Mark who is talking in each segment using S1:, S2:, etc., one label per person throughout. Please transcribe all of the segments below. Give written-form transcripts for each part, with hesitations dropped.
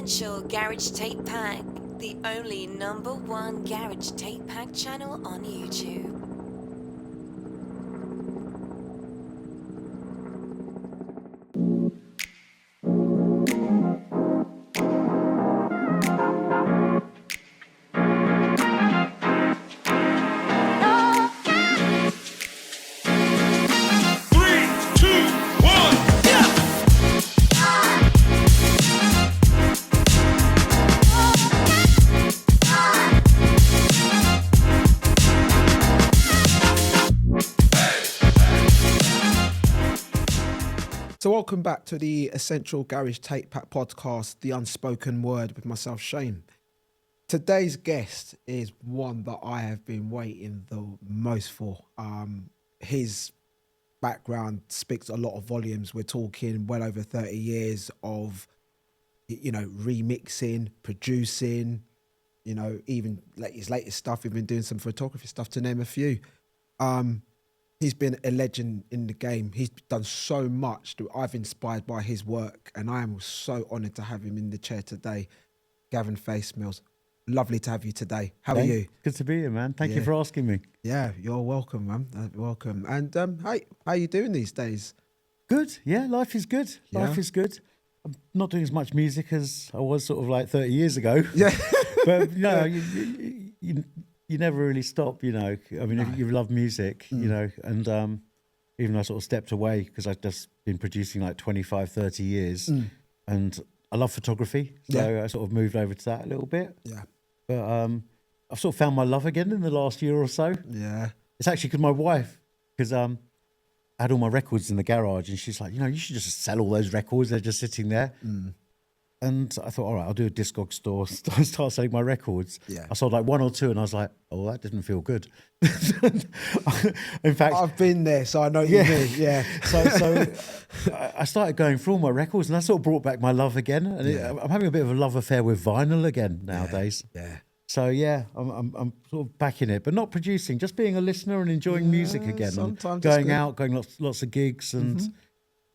S1: Essential Garage Tape Pack, the only #1 Garage Tape Pack channel on YouTube.
S2: So welcome back to the Essential Garage Tape Pack Podcast, the Unspoken Word with myself, Shane. Today's guest is one that I have been waiting the most for. His background speaks a lot of volumes. We're talking well over 30 years of, remixing, producing, even his latest stuff. We've been doing some photography stuff, to name a few. He's been a legend in the game. He's done so much that I've inspired by his work, and I am so honoured to have him in the chair today. Gavin Face Mills, lovely to have you today. How are you?
S3: Good to be here, man. Thank you for asking me.
S2: Yeah, you're welcome, man. Welcome. And how are you doing these days?
S3: Good. Yeah, life is good. Life is good. I'm not doing as much music as I was sort of like 30 years ago.
S2: Yeah.
S3: But you never really stop, I mean, if you love music, and even I sort of stepped away because I've just been producing like 25, 30 years and I love photography. So I sort of moved over to that a little bit.
S2: Yeah.
S3: But I've sort of found my love again in the last year or so.
S2: Yeah.
S3: It's actually because my wife, I had all my records in the garage and she's like, you should just sell all those records. They're just sitting there. And I thought, all right, I'll do a Discog store, start selling my records. Yeah. I sold like one or two and I was like, oh, that didn't feel good. In fact,
S2: I've been there, so I know you mean. Yeah.
S3: So I started going through all my records and that sort of brought back my love again. And I'm having a bit of a love affair with vinyl again nowadays.
S2: Yeah.
S3: So I'm sort of back in it, but not producing, just being a listener and enjoying music again.
S2: Sometimes
S3: and going out, going lots of gigs and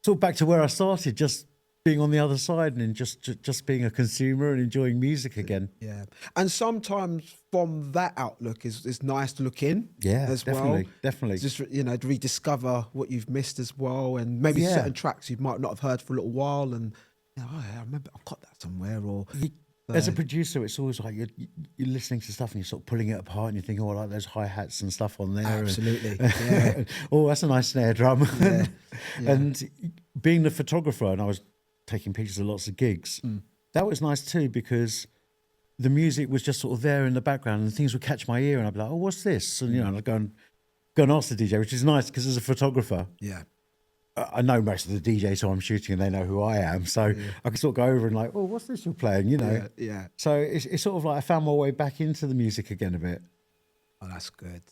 S3: sort of back to where I started, just being on the other side and just being a consumer and enjoying music again.
S2: Yeah. And sometimes from that outlook it's nice to look in as
S3: definitely,
S2: well.
S3: Definitely.
S2: Just, to rediscover what you've missed as well, and maybe certain tracks you might not have heard for a little while and, I remember I've got that somewhere or...
S3: As a producer, it's always like you're listening to stuff and you're sort of pulling it apart and you think, oh, I like those hi-hats and stuff on there.
S2: Absolutely.
S3: And, oh, that's a nice snare drum. Yeah. And being the photographer, and I was taking pictures of lots of gigs, that was nice too, because the music was just sort of there in the background and things would catch my ear and I'd be like, oh, what's this? And, and I'd go and ask the DJ, which is nice because as a photographer, I know most of the DJs who I'm shooting and they know who I am. So I can sort of go over and like, oh, what's this you're playing,
S2: Yeah.
S3: So it's sort of like I found my way back into the music again a bit.
S2: Oh, that's good.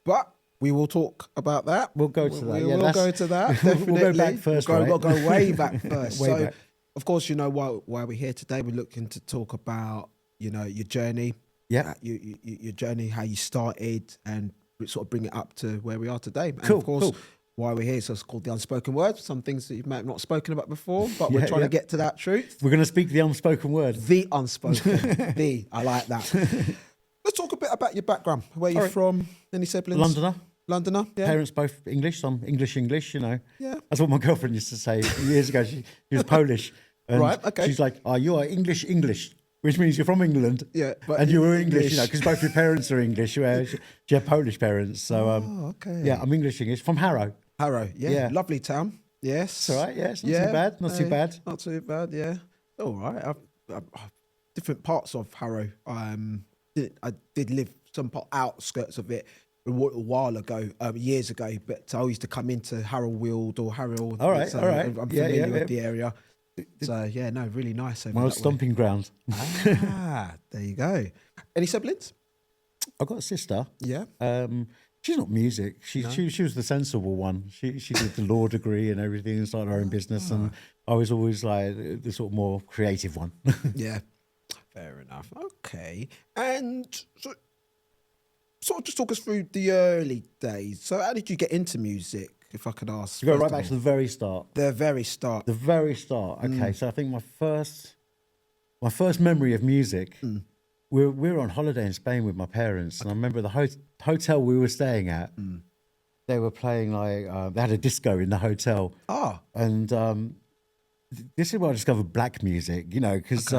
S2: But we will talk about that.
S3: We'll go to that.
S2: We'll go to that, definitely.
S3: We'll go back first,
S2: We've
S3: right?
S2: got to go way back first.
S3: Back.
S2: Of course, why we're here today. We're looking to talk about, your journey.
S3: Yeah.
S2: Your journey, how you started, and sort of bring it up to where we are today. And
S3: cool,
S2: of course, why we're here. So it's called the Unspoken Word. Some things that you may have not spoken about before, but we're trying to get to that truth.
S3: We're going to speak the unspoken word.
S2: The unspoken. I like that. Let's talk a bit about your background. Where you're from? Any siblings? Londoner, yeah.
S3: Parents both English, some English,
S2: Yeah.
S3: That's what my girlfriend used to say years ago. She was Polish. And
S2: right, okay.
S3: She's like, oh, you are English, which means you're from England.
S2: Yeah.
S3: And you were English, because both your parents are English. She had Polish parents. So,
S2: okay.
S3: Yeah, I'm English, from Harrow.
S2: Harrow, yeah. Lovely town. Yes.
S3: It's all right, yeah. It's not too bad.
S2: Not too bad, yeah. All right. I've different parts of Harrow. I did live some outskirts of it a while ago, years ago, but I used to come into Harrow Weald or Harrow.
S3: All right,
S2: so
S3: all right.
S2: I'm familiar with the area. So, really nice.
S3: My old stomping ground.
S2: There you go. Any siblings?
S3: I've got a sister.
S2: Yeah.
S3: She's not music. She was the sensible one. She did the law degree and everything and started her own business. And I was always like the sort of more creative one.
S2: Yeah. Fair enough. Okay. And so sort of just talk us through the early days. So how did you get into music, if I could ask?
S3: You go right back to the very start.
S2: The very start.
S3: The very start. Okay, so I think my my first memory of music, we were on holiday in Spain with my parents, and I remember the hotel we were staying at. They were playing like they had a disco in the hotel.
S2: Oh,
S3: And this is where I discovered black music. Because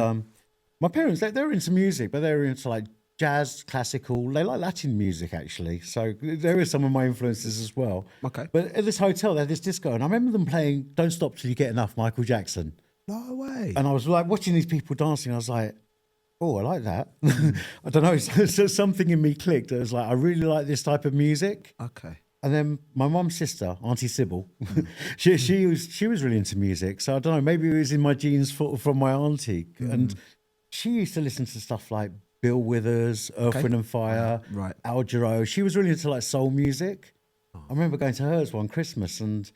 S3: my parents they're into music, but they're into like jazz, classical. They like Latin music actually. So there is some of my influences as well.
S2: Okay.
S3: But at this hotel, they had this disco, and I remember them playing "Don't Stop Till You Get Enough," Michael Jackson.
S2: no way.
S3: And I was like watching these people dancing. I was like, oh, I like that. I don't know. So something in me clicked. It was like, I really like this type of music.
S2: Okay.
S3: And then my mum's sister, Auntie Sybil, she was really into music. So I don't know, maybe it was in my genes from my auntie. And she used to listen to stuff like Bill Withers, Earth, Wind and Fire,
S2: Right.
S3: Al Jarreau. She was really into like soul music. I remember going to hers one Christmas, and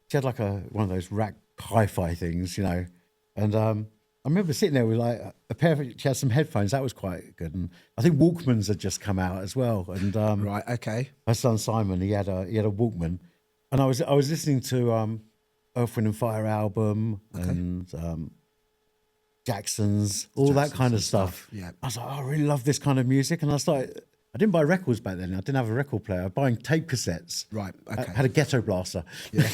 S3: she had like one of those rack hi-fi things, And I remember sitting there with like a pair of, she had some headphones. That was quite good. And I think Walkmans had just come out as well. And
S2: Right. Okay.
S3: my son Simon, he had a Walkman, and I was listening to Earth, Wind and Fire album and Jackson's, all that kind of stuff.
S2: Yeah.
S3: I was like, oh, I really love this kind of music, and I didn't buy records back then. I didn't have a record player. I was buying tape cassettes.
S2: Right.
S3: I
S2: Okay.
S3: had a ghetto blaster.
S2: Yeah.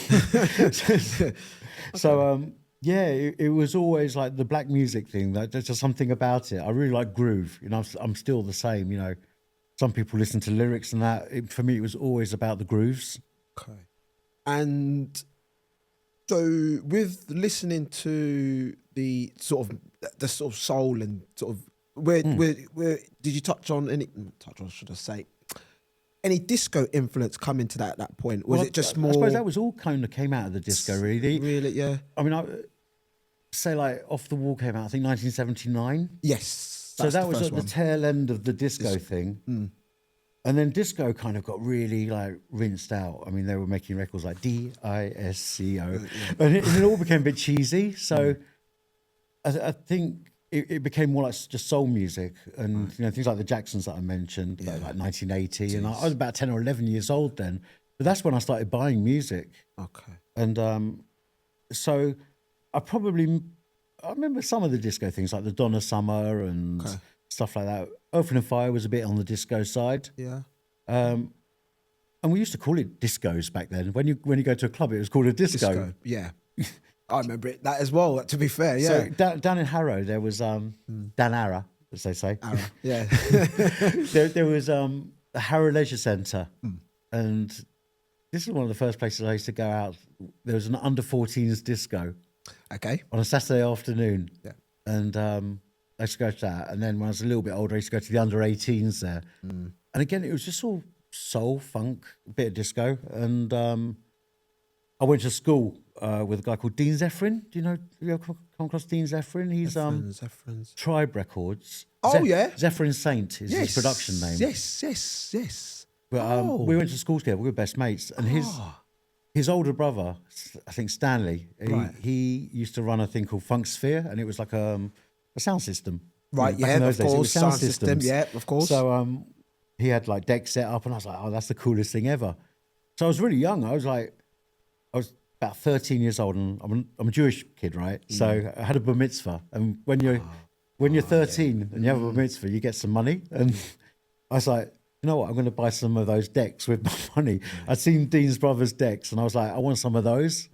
S3: So yeah, it was always like the black music thing. There's just something about it. I really like groove. I'm still the same. Some people listen to lyrics and that. For me, it was always about the grooves.
S2: Okay. And so, with listening to the sort of soul and sort of where did you touch on should I say any disco influence come into that at that point? Was it just more?
S3: I suppose that was all kind of came out of the disco, really.
S2: Really, yeah.
S3: I mean, I say like Off the Wall came out, I think 1979.
S2: Yes.
S3: So that was at the tail end of the disco thing. And then disco kind of got really like rinsed out. I mean, they were making records like DISCO, and it all became a bit cheesy. So I think it became more like just soul music, and things like the Jacksons that I mentioned, like 1980. And I was about 10 or 11 years old then. But that's when I started buying music.
S2: Okay.
S3: And so I remember some of the disco things like the Donna Summer and stuff like that. Earth, Wind and Fire was a bit on the disco side.
S2: Yeah.
S3: And we used to call it discos back then. When you go to a club, it was called a disco.
S2: Yeah. I remember it, that as well, to be fair, yeah.
S3: So down in Harrow, there was Dan Ara, as they say.
S2: Ara, yeah.
S3: there was a Harrow Leisure Centre. And this is one of the first places I used to go out. There was an under-14s disco.
S2: Okay.
S3: On a Saturday afternoon.
S2: Yeah.
S3: And I used to go to that. And then when I was a little bit older, I used to go to the under-18s there. And again, it was just all soul, funk, a bit of disco. And I went to school with a guy called Dean Zephyrin. Do you ever come across Dean Zephyrin? He's
S2: Zephyrins.
S3: Tribe Records.
S2: Oh, yeah.
S3: Zephyrin Saint is his production name.
S2: Yes.
S3: But we went to school together. We were best mates. And his older brother, I think Stanley, he used to run a thing called Funk Sphere, and it was like a sound system.
S2: Right,
S3: Back in those
S2: of
S3: days, it
S2: course.
S3: was
S2: Sound system, yeah, of course.
S3: So he had like decks set up, and I was like, oh, that's the coolest thing ever. So I was really young. I was about 13 years old, and I'm a Jewish kid, right? So I had a bar mitzvah, and when you're 13 and you have a bar mitzvah, you get some money, and I was like, you know what? I'm going to buy some of those decks with my money. I'd seen Dean's brothers' decks, and I was like, I want some of those.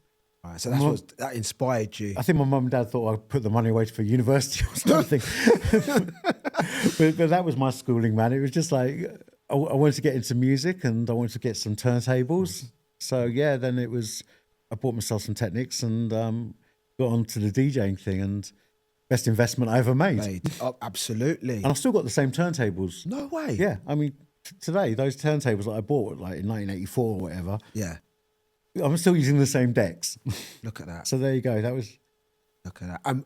S2: Right, so that inspired you.
S3: I think my mum and dad thought I'd put the money away for university or something. but that was my schooling, man. It was just like I wanted to get into music, and I wanted to get some turntables. So yeah, then I bought myself some Technics and got onto the DJing thing, and best investment I ever made.
S2: Oh, absolutely.
S3: And I've still got the same turntables.
S2: No way.
S3: Yeah, I mean, today those turntables that I bought like in 1984 or whatever.
S2: Yeah.
S3: I'm still using the same decks.
S2: Look at that.
S3: So there you go.
S2: Look at that. I'm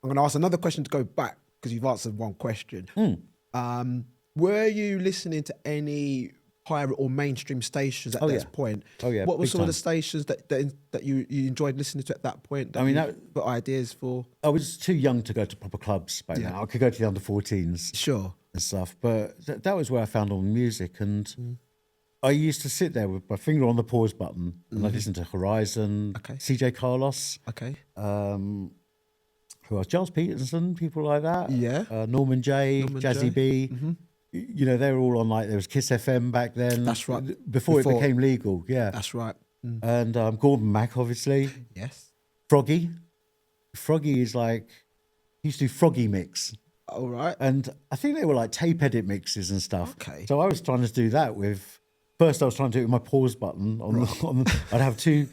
S2: going to ask another question to go back, because you've answered one question. Were you listening to any pirate or mainstream stations at this point?
S3: Oh yeah.
S2: What were some of the
S3: time.
S2: stations that you enjoyed listening to at that point?
S3: I mean,
S2: got ideas for.
S3: I was too young to go to proper clubs back then. I could go to the under-14s.
S2: Sure.
S3: And stuff, but that was where I found all the music, and I used to sit there with my finger on the pause button, and I listened to Horizon, CJ Carlos,
S2: Okay.
S3: who who else? Giles Peterson, people like that.
S2: Yeah.
S3: Norman J, Jazzy
S2: J.
S3: B. You know, they were all on, like, there was Kiss FM back then.
S2: That's right.
S3: Before it became legal, yeah.
S2: That's right.
S3: And Gordon Mack, obviously.
S2: Yes.
S3: Froggy. Froggy is like, he used to do Froggy Mix.
S2: All right.
S3: And I think they were like tape edit mixes and stuff.
S2: Okay.
S3: So I was trying to do that with, first I was trying to do it with my pause button. I'd have two,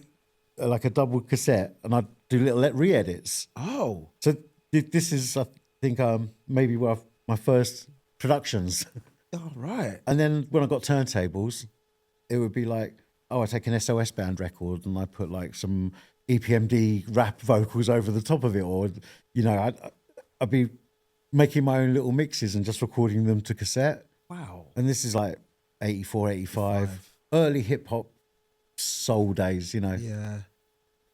S3: like a double cassette, and I'd do little re-edits.
S2: Oh.
S3: So this is, I think, maybe my first productions.
S2: All right.
S3: And then when I got turntables, it would be like, I take an SOS band record and I put like some EPMD rap vocals over the top of it, or, you know, I'd be making my own little mixes and just recording them to cassette.
S2: Wow.
S3: And this is like 84, 85, early hip hop soul days, you know.
S2: Yeah.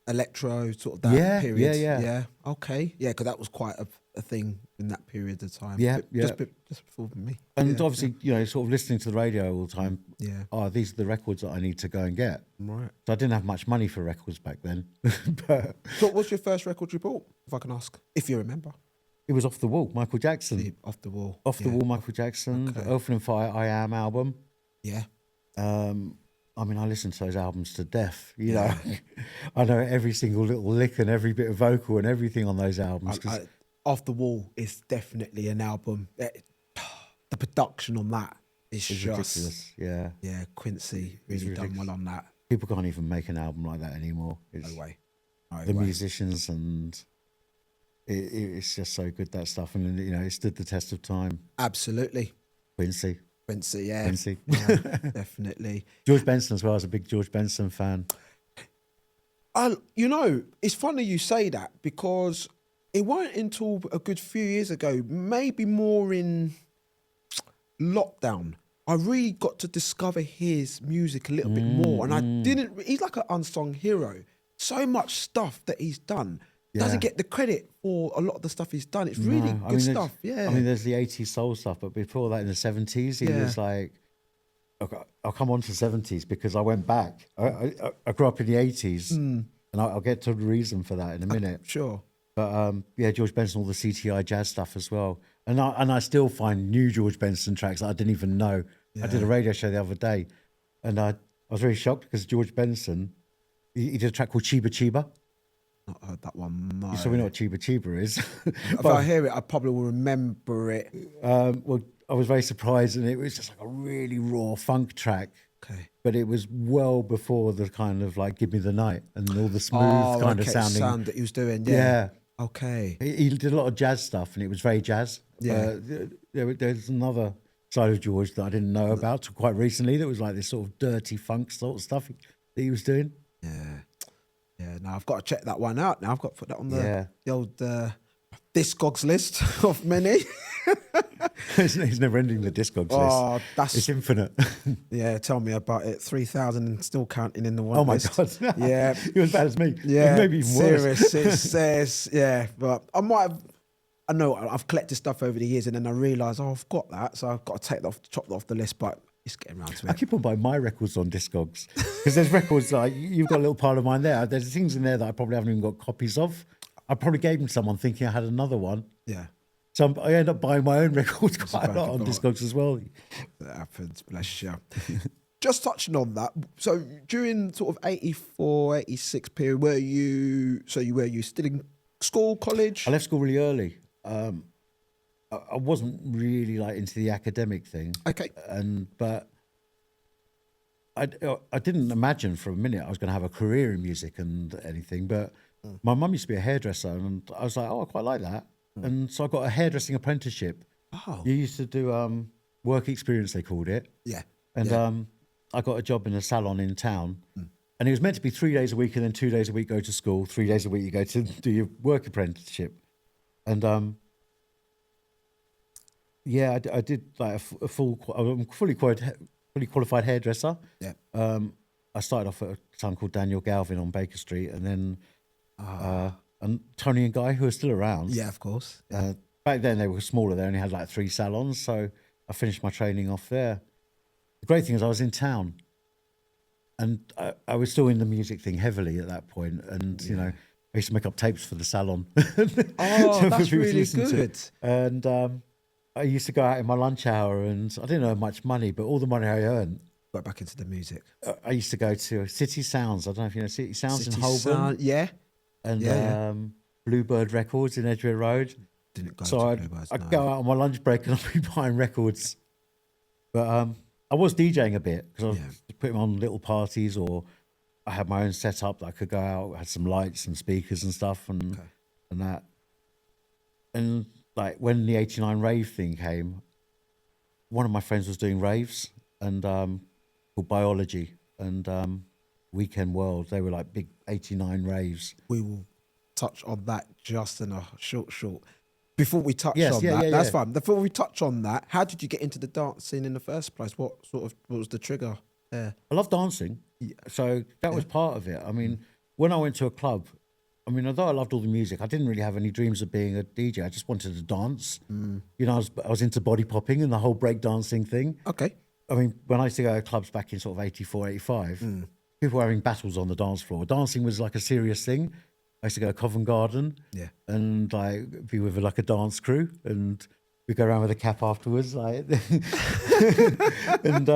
S2: Electro, sort of that period. Yeah. Okay. Yeah, because that was quite a thing in that period of time.
S3: Yeah,
S2: Just before me.
S3: And obviously, you know, sort of listening to the radio all the time.
S2: Yeah.
S3: Oh, these are the records that I need to go and get.
S2: Right.
S3: So I didn't have much money for records back then. But
S2: So what's your first record you bought, if I can ask? If you remember.
S3: it was Off the Wall, Michael Jackson.
S2: Off the Wall.
S3: Off the Wall, Michael Jackson.
S2: Okay.
S3: The Earth and Fire, I Am album.
S2: Yeah.
S3: I mean, I listened to those albums to death. You know, I know every single little lick and every bit of vocal and everything on those albums.
S2: Off the Wall is definitely an album. The production on that is
S3: It's
S2: just
S3: ridiculous. Yeah.
S2: Yeah, Quincy really done
S3: ridiculous.
S2: well on that.
S3: People can't even make an album like that anymore.
S2: No way.
S3: The musicians, and it's just so good, that stuff. And, you know, it stood the test of time.
S2: Absolutely.
S3: Quincy.
S2: Yeah.
S3: Quincy.
S2: Yeah, definitely.
S3: George Benson as well. I was a big George Benson fan.
S2: You know, it's funny you say that, because it weren't until a good few years ago, maybe more in lockdown, I really got to discover his music a little bit more. And he's like an unsung hero. So much stuff that he's done. Doesn't get the credit for a lot of the stuff he's done. It's really good stuff. Yeah.
S3: I mean, there's the 80s soul stuff, but before that in the 70s, he was like, I'll come on to 70s because I went back. I grew up in the 80s, and I'll get to the reason for that in a minute.
S2: Sure.
S3: But George Benson, all the CTI jazz stuff as well. And I still find new George Benson tracks that I didn't even know. I did a radio show the other day, and I was really shocked because George Benson, he did a track called Chiba Chiba.
S2: Not heard that one. No.
S3: You probably know what Chiba Chiba is.
S2: If I hear it, I probably will remember it.
S3: Well, I was very surprised, and it was just like a really raw funk track.
S2: Okay.
S3: But it was well before the kind of like Give Me the Night and all the smooth kind of sounding.
S2: Sound that he was doing.
S3: Yeah.
S2: Okay.
S3: He did a lot of jazz stuff, and it was very jazz.
S2: Yeah.
S3: There's another side of George that I didn't know about till quite recently that was like this sort of dirty funk sort of stuff that he was doing.
S2: Yeah. Yeah, now I've got to check that one out. Now I've got to put that on the old Discogs list of many.
S3: He's never ending, the Discogs list. It's infinite.
S2: Yeah, tell me about it. 3,000 and still counting in the one.
S3: Oh my
S2: list.
S3: God.
S2: Yeah.
S3: You're as bad as me.
S2: Yeah.
S3: Maybe even worse.
S2: Serious. It says, but I might have. I know I've collected stuff over the years, and then I realise, I've got that, so I've got to chop that off the list. But it's getting around to it.
S3: I keep on buying my records on Discogs because there's records like you've got a little pile of mine there. There's things in there that I probably haven't even got copies of. I probably gave them to someone thinking I had another one.
S2: Yeah.
S3: So I end up buying my own records quite a lot on Discogs as well.
S2: That happens, bless you. Just touching on that, so during sort of 84, 86 period, were you still in school, college?
S3: I left school really early. I wasn't really like into the academic thing.
S2: Okay.
S3: But I didn't imagine for a minute I was going to have a career in music and anything. But my mum used to be a hairdresser, and I was like, I quite like that. And so I got a hairdressing apprenticeship.
S2: Oh.
S3: You used to do work experience, they called it.
S2: Yeah.
S3: And I got a job in a salon in town. And it was meant to be 3 days a week and then 2 days a week go to school. 3 days a week you go to do your work apprenticeship. And I did like a fully qualified hairdresser.
S2: Yeah.
S3: I started off at a salon called Daniel Galvin on Baker Street, and then and Tony and Guy, who are still around.
S2: Yeah, of course. Yeah.
S3: Back then they were smaller. They only had like 3 salons, so I finished my training off there. The great thing is I was in town, and I was still in the music thing heavily at that point, and you know, I used to make up tapes for the salon.
S2: Oh,
S3: for
S2: that's
S3: people to
S2: really
S3: listen to.
S2: good.
S3: And I used to go out in my lunch hour, and I didn't earn much money, but all the money I earned,
S2: Got back into the music.
S3: I used to go to City Sounds. I don't know if you know City Sounds in Holborn.
S2: Sound, yeah.
S3: And Bluebird Records in Edgware Road.
S2: Didn't go
S3: So
S2: to
S3: I'd
S2: Bluebirds, no.
S3: go out on my lunch break and I'd be buying records. But I was DJing a bit because I was putting on little parties, or I had my own setup that I could go out, had some lights and speakers and stuff and that. And like when the 89 rave thing came, one of my friends was doing raves and called Biology and Weekend World. They were like big 89 raves.
S2: We will touch on that just in a short. Before we touch on that, that's fine. Before we touch on that, how did you get into the dance scene in the first place? What was the trigger there?
S3: I love dancing, so that was part of it. I mean, when I went to a club, I mean, although I loved all the music, I didn't really have any dreams of being a DJ. I just wanted to dance. You know, I was into body popping and the whole break dancing thing.
S2: Okay.
S3: I mean, when I used to go to clubs back in sort of 84, 85, people were having battles on the dance floor. Dancing was like a serious thing. I used to go to Covent Garden and like be with like a dance crew, and we go around with a cap afterwards. Like, and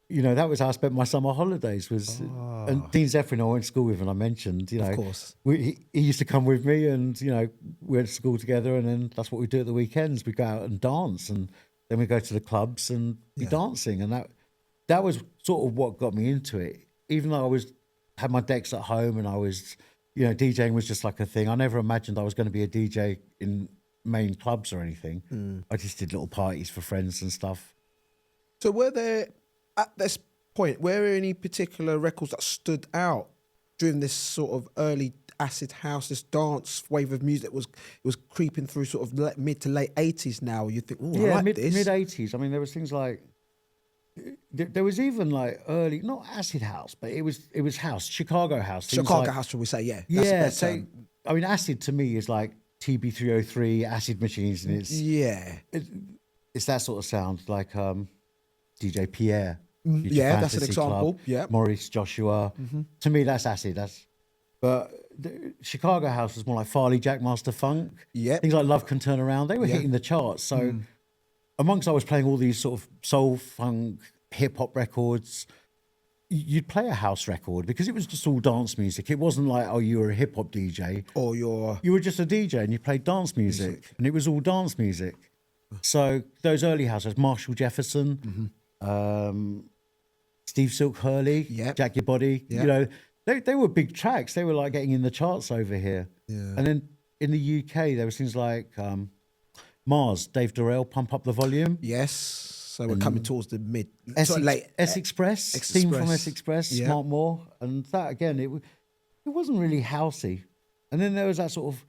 S3: you know, that was how I spent my summer holidays. And Dean Zephyrin I went to school with, and I mentioned, you know,
S2: Of course.
S3: he used to come with me, and you know, we went to school together, and then that's what we do at the weekends. We go out and dance, and then we go to the clubs and be dancing, and that was sort of what got me into it. Even though I had my decks at home, and I was, you know, DJing was just like a thing. I never imagined I was going to be a DJ in main clubs or anything. I just did little parties for friends and stuff.
S2: So were there, at this point, were there any particular records that stood out during this sort of early acid house, this dance wave of music that was creeping through sort of mid to late 80s now? You think, oh, I like this.
S3: Mid 80s. I mean, there was things like, there was even like early, not acid house, but it was house, Chicago house.
S2: Chicago house, shall we say, yeah.
S3: That's so, I mean, acid to me is like TB303, acid machines, and it's that sort of sound, like DJ Pierre.
S2: Yeah, that's an
S3: Fantasy
S2: example.
S3: Club,
S2: Yeah.
S3: Maurice Joshua. To me, that's acid. But Chicago house was more like Farley Jackmaster Funk.
S2: Yeah.
S3: Things like Love Can Turn Around. They were hitting the charts. So amongst I was playing all these sort of soul, funk, hip hop records, you'd play a house record because it was just all dance music. It wasn't like, oh, you were a hip hop DJ.
S2: Or
S3: you were just a DJ and you played dance music. And it was all dance music. So those early houses, Marshall Jefferson, Steve Silk Hurley, Jack Your Body, you know, they were big tracks. They were like getting in the charts over here. And then in the UK, there was things like Mars, Dave Durrell, Pump Up the Volume.
S2: Yes. So we're coming towards the mid,
S3: late. S-Express, theme from S-Express, Smart More. And that, again, it wasn't really housey. And then there was that sort of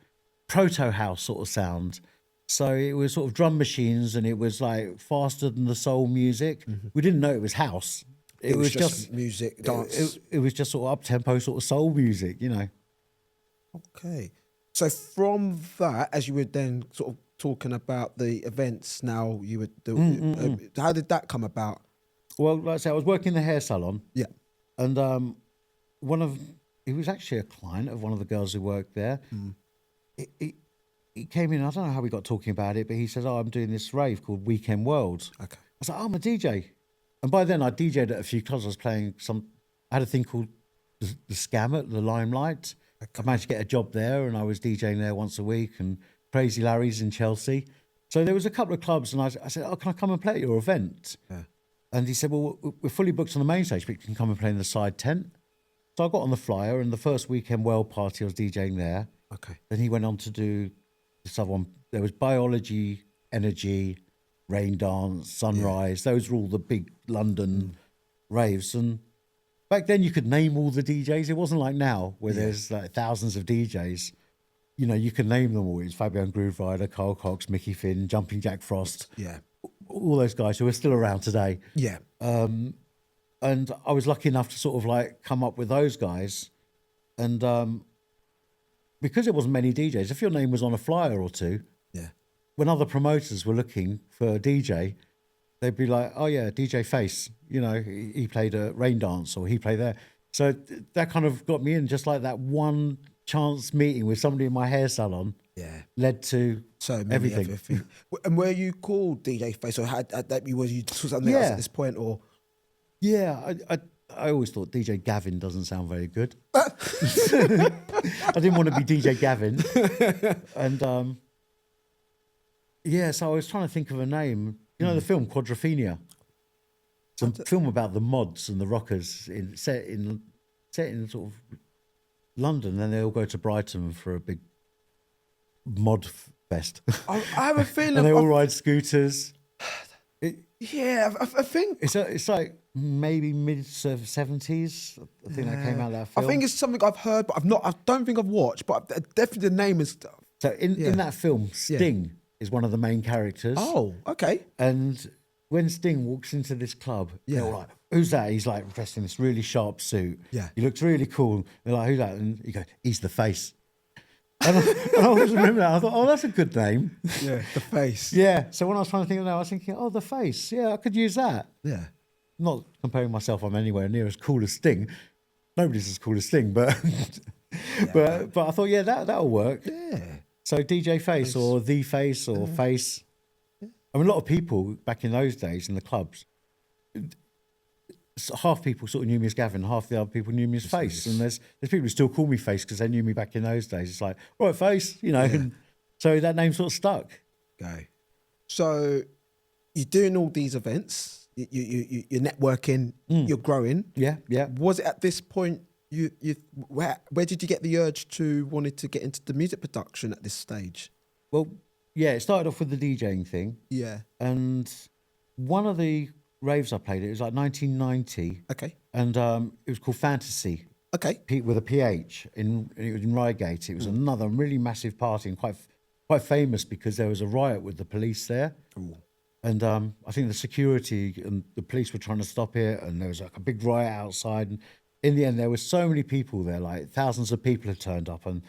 S3: proto-house sort of sound. So it was sort of drum machines, and it was like faster than the soul music. We didn't know it was house. It was just
S2: music, dance.
S3: It was just sort of up-tempo sort of soul music, you know.
S2: Okay. So from that, as you were then sort of talking about the events now, you would do, how did that come about?
S3: Well, like I say, I was working in the hair salon.
S2: Yeah.
S3: And he was actually a client of one of the girls who worked there. He came in, I don't know how we got talking about it, but he says, oh, I'm doing this rave called Weekend World.
S2: Okay.
S3: I was like, oh, I'm a DJ. And by then I DJ'd at a few clubs. I was playing I had a thing called the Scam at the Limelight. Okay. I managed to get a job there, and I was DJing there once a week, and Crazy Larry's in Chelsea. So there was a couple of clubs, and I said, oh, can I come and play at your event? Yeah. And he said, well, we're fully booked on the main stage, but you can come and play in the side tent. So I got on the flyer, and the first Weekend World party I was DJing there.
S2: Okay.
S3: Then he went on to do this other one. There was Biology, Energy, Rain Dance, Sunrise. Those were all the big London raves. And back then you could name all the DJs. It wasn't like now where there's like thousands of DJs. You know, you can name them all. It's Fabian Groove Rider, Carl Cox, Mickey Finn, Jumping Jack Frost. Yeah. All those guys who are still around today.
S2: Yeah.
S3: And I was lucky enough to sort of like come up with those guys. And because there wasn't many DJs, if your name was on a flyer or two, when other promoters were looking for a DJ, they'd be like, oh yeah, DJ Face, you know, he played a Rain Dance, or he played there. So that kind of got me in, just like that 1 chance meeting with somebody in my hair salon led to
S2: so many
S3: everything.
S2: And were you called DJ Face, or was you something else at this point, or?
S3: Yeah, I always thought DJ Gavin doesn't sound very good. I didn't want to be DJ Gavin, and so I was trying to think of a name. You know the film Quadrophenia. It's a film about the mods and the rockers set in sort of London. Then they all go to Brighton for a big mod fest.
S2: I have a feeling,
S3: and they all ride scooters.
S2: I think
S3: it's like maybe mid 70s. I think that came out of that film.
S2: I think it's something I've heard, but I don't think I've watched. But definitely the name is.
S3: So in that film, Sting is one of the main characters.
S2: Oh, okay.
S3: And when Sting walks into this club, they're all like, "Who's that?" He's like dressed in this really sharp suit.
S2: Yeah,
S3: he looks really cool. They're like, "Who's that?" And he goes, "He's the Face." And I always remember that. I thought, "Oh, that's a good name."
S2: Yeah, the Face.
S3: Yeah. So when I was trying to think of that, I was thinking, "Oh, the Face. Yeah, I could use that."
S2: Yeah.
S3: Not comparing myself, I'm anywhere near as cool as Sting. Nobody's as cool as Sting, but but I thought, that'll work.
S2: Yeah.
S3: So DJ Face or The Face or Face. I mean, a lot of people back in those days in the clubs, half people sort of knew me as Gavin, half the other people knew me as Face. And there's people who still call me Face because they knew me back in those days. It's like, right, Face, And so that name sort of stuck.
S2: Okay. So you're doing all these events. You're networking. You're growing.
S3: Yeah.
S2: Was it at this point where did you get the urge to wanted to get into the music production at this stage?
S3: Well, yeah, it started off with the DJing thing.
S2: Yeah.
S3: And one of the raves I played, it was like 1990.
S2: Okay.
S3: And it was called Fantasy.
S2: Okay.
S3: With a PH. It was in Reigate. It was another really massive party and quite famous because there was a riot with the police there.
S2: Ooh.
S3: And I think the security and the police were trying to stop it, and there was like a big riot outside. And in the end, there were so many people there, like thousands of people had turned up, and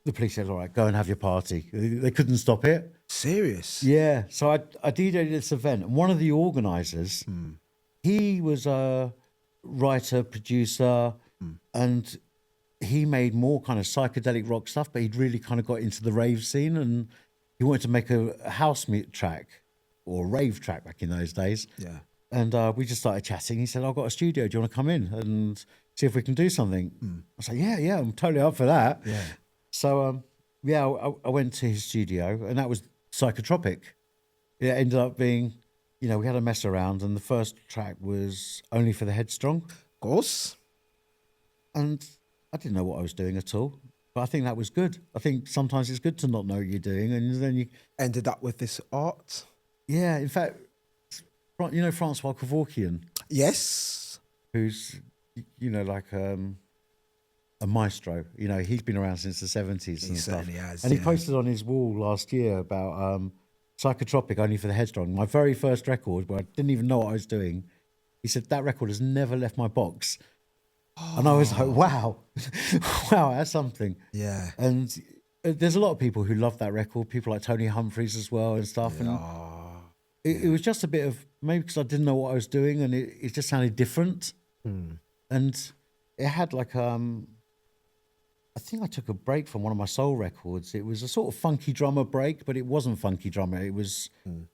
S3: the police said, "All right, go and have your party." They couldn't stop it.
S2: Serious?
S3: Yeah. So I DJ'd this event, and one of the organisers, he was a writer, producer, and he made more kind of psychedelic rock stuff, but he'd really kind of got into the rave scene, and he wanted to make a house track or a rave track back in those days.
S2: Yeah.
S3: And we just started chatting. He said, "I've got a studio. Do you want to come in and see if we can do something?" I said, "Yeah, I'm totally up for that."
S2: Yeah.
S3: So, I went to his studio, and that was Psychotropic. It ended up being, we had a mess around, and the first track was Only for the Headstrong.
S2: Of course.
S3: And I didn't know what I was doing at all, but I think that was good. I think sometimes it's good to not know what you're doing, and then you
S2: ended up with this art.
S3: Yeah, in fact, Francois Kevorkian.
S2: Yes.
S3: Who's, like a maestro. He's been around since the 70s and stuff.
S2: Has,
S3: and he posted on his wall last year about Psychotropic, Only for the Headstrong. My very first record, where I didn't even know what I was doing. He said, that record has never left my box. Oh. And I was like, wow. Wow, that's something.
S2: Yeah.
S3: And there's a lot of people who love that record, people like Tony Humphries as well and stuff.
S2: Yeah.
S3: And it was just a bit of, maybe because I didn't know what I was doing, and it just sounded different. And it had like, I think I took a break from one of my soul records. It was a sort of funky drummer break, but it wasn't funky drummer. It was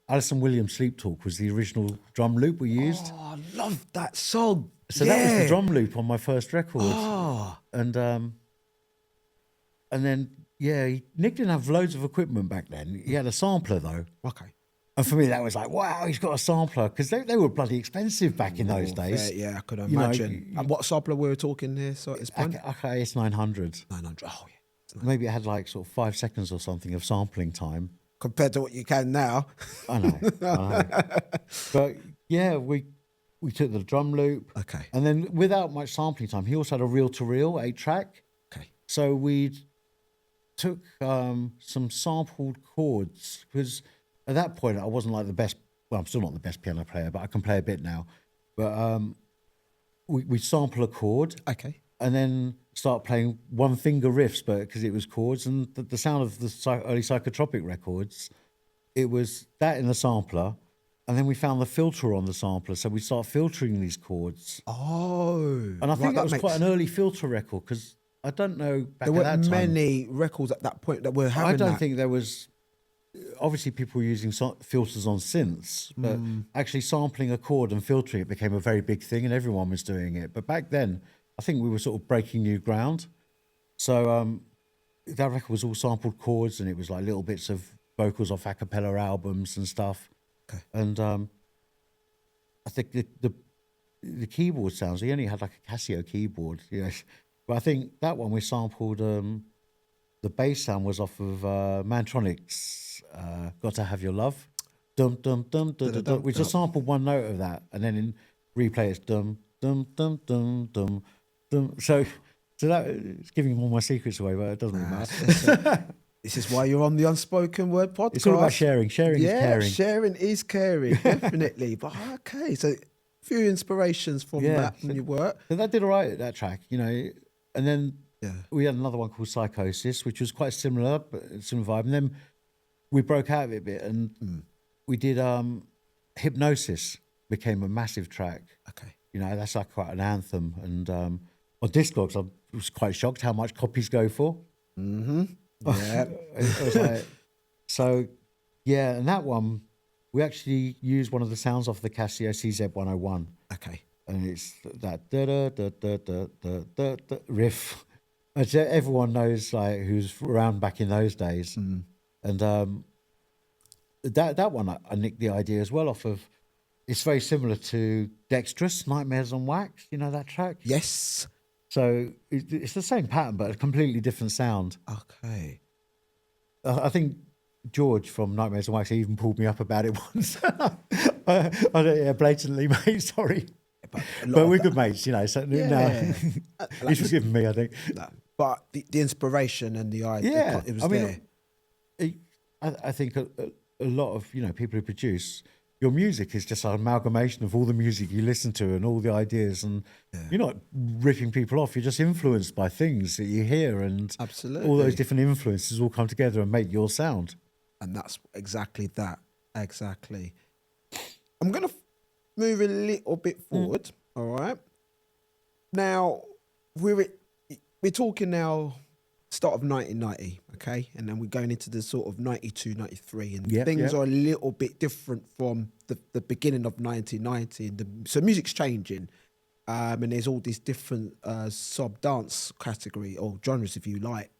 S3: Alison Williams' Sleep Talk was the original drum loop we used.
S2: Oh, I love that song.
S3: So that was the drum loop on my first record.
S2: Oh.
S3: And then, Nick didn't have loads of equipment back then. He had a sampler though.
S2: Okay.
S3: And for me, that was like, wow, he's got a sampler, because they were bloody expensive back in those days.
S2: Yeah, I could imagine. And what sampler we were talking here? So at this point,
S3: okay, it's 900.
S2: 900. Oh yeah.
S3: Maybe it had like sort of 5 seconds or something of sampling time
S2: compared to what you can now.
S3: I know. But yeah, we took the drum loop.
S2: Okay.
S3: And then without much sampling time, he also had a reel-to-reel 8-track.
S2: Okay.
S3: So we took some sampled chords, because at that point, I wasn't like the best. Well, I'm still not the best piano player, but I can play a bit now. But we sample a chord,
S2: okay,
S3: and then start playing one finger riffs, but because it was chords, and the sound of the early psychotropic records, it was that in the sampler, and then we found the filter on the sampler, so we start filtering these chords.
S2: Oh,
S3: and I think that was quite an early filter record, because I don't know. Back
S2: There
S3: at that
S2: weren't
S3: time,
S2: many records at that point that were having
S3: I don't
S2: that.
S3: think there was. Obviously, people were using filters on synths, but actually sampling a chord and filtering it became a very big thing, and everyone was doing it. But back then, I think we were sort of breaking new ground. So that record was all sampled chords, and it was like little bits of vocals off a cappella albums and stuff.
S2: Okay.
S3: And I think the keyboard sounds. He only had like a Casio keyboard, you know. But I think that one we sampled. The bass sound was off of Mantronic's "Got to Have Your Love," dum dum dum dum dum, dum. We just sampled one note of that, and then in replay it's dum dum dum dum dum dum. So that it's giving all my secrets away, but it doesn't really matter.
S2: This is why you're on the Unspoken Word Podcast.
S3: It's all about sharing. Sharing is caring.
S2: Sharing is caring, definitely. But okay, so a few inspirations from that from your work.
S3: So that did all right, that track, you know. And then
S2: Yeah.
S3: we had another one called Psychosis, which was quite similar, but similar vibe. And then we broke out of it a bit, and we did Hypnosis, became a massive track.
S2: Okay.
S3: You know, that's like quite an anthem. And on Discogs, I was quite shocked how much copies go for.
S2: Mm-hmm. Yeah.
S3: It was like, so, yeah, and that one, we actually used one of the sounds off the Casio CZ101.
S2: Okay.
S3: And it's that da-da-da-da-da-da-da riff. Which everyone knows, like, who's around back in those days. And that one, I nicked the idea as well off of, it's very similar to Dexterous, Nightmares on Wax, you know that track?
S2: Yes.
S3: So it's the same pattern, but a completely different sound.
S2: Okay.
S3: I think George from Nightmares on Wax even pulled me up about it once. I don't, blatantly, mate, sorry. But we're good mates, you know, so no. He's forgiven me, I think.
S2: No. But the inspiration and the idea, it was there.
S3: I think a lot of, you know, people who produce, your music is just an amalgamation of all the music you listen to and all the ideas, and you're not ripping people off, you're just influenced by things that you hear, and
S2: absolutely
S3: all those different influences all come together and make your sound.
S2: And that's exactly that. Exactly. I'm going to move a little bit forward, all right? Now, we're talking now start of 1990, okay? And then we're going into the sort of 92, 93, and things are a little bit different from the beginning of 1990. And so music's changing, and there's all these different sub-dance category or genres, if you like,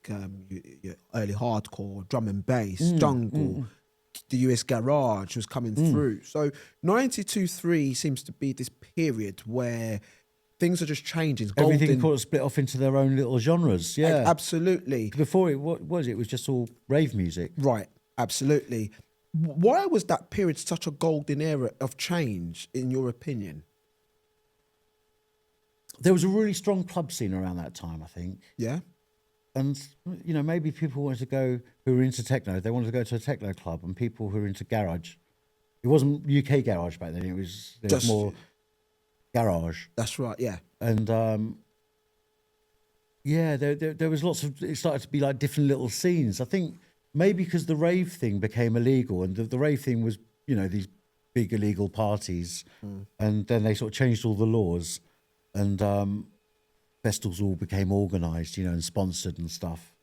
S2: your early hardcore, drum and bass, jungle, the US garage was coming through. So 92-3 seems to be this period where things are just changing.
S3: Everything got split off into their own little genres. Yeah,
S2: absolutely.
S3: Before what was it? It was just all rave music.
S2: Right, absolutely. Why was that period such a golden era of change, in your opinion?
S3: There was a really strong club scene around that time, I think.
S2: Yeah.
S3: And, you know, maybe people wanted to go, who were into techno, they wanted to go to a techno club, and people who were into garage. It wasn't UK garage back then, it was more garage.
S2: That's right, yeah.
S3: And, there was lots of, it started to be like different little scenes. I think maybe because the rave thing became illegal, and the rave thing was, you know, these big illegal parties, and then they sort of changed all the laws, and festivals all became organised, you know, and sponsored and stuff.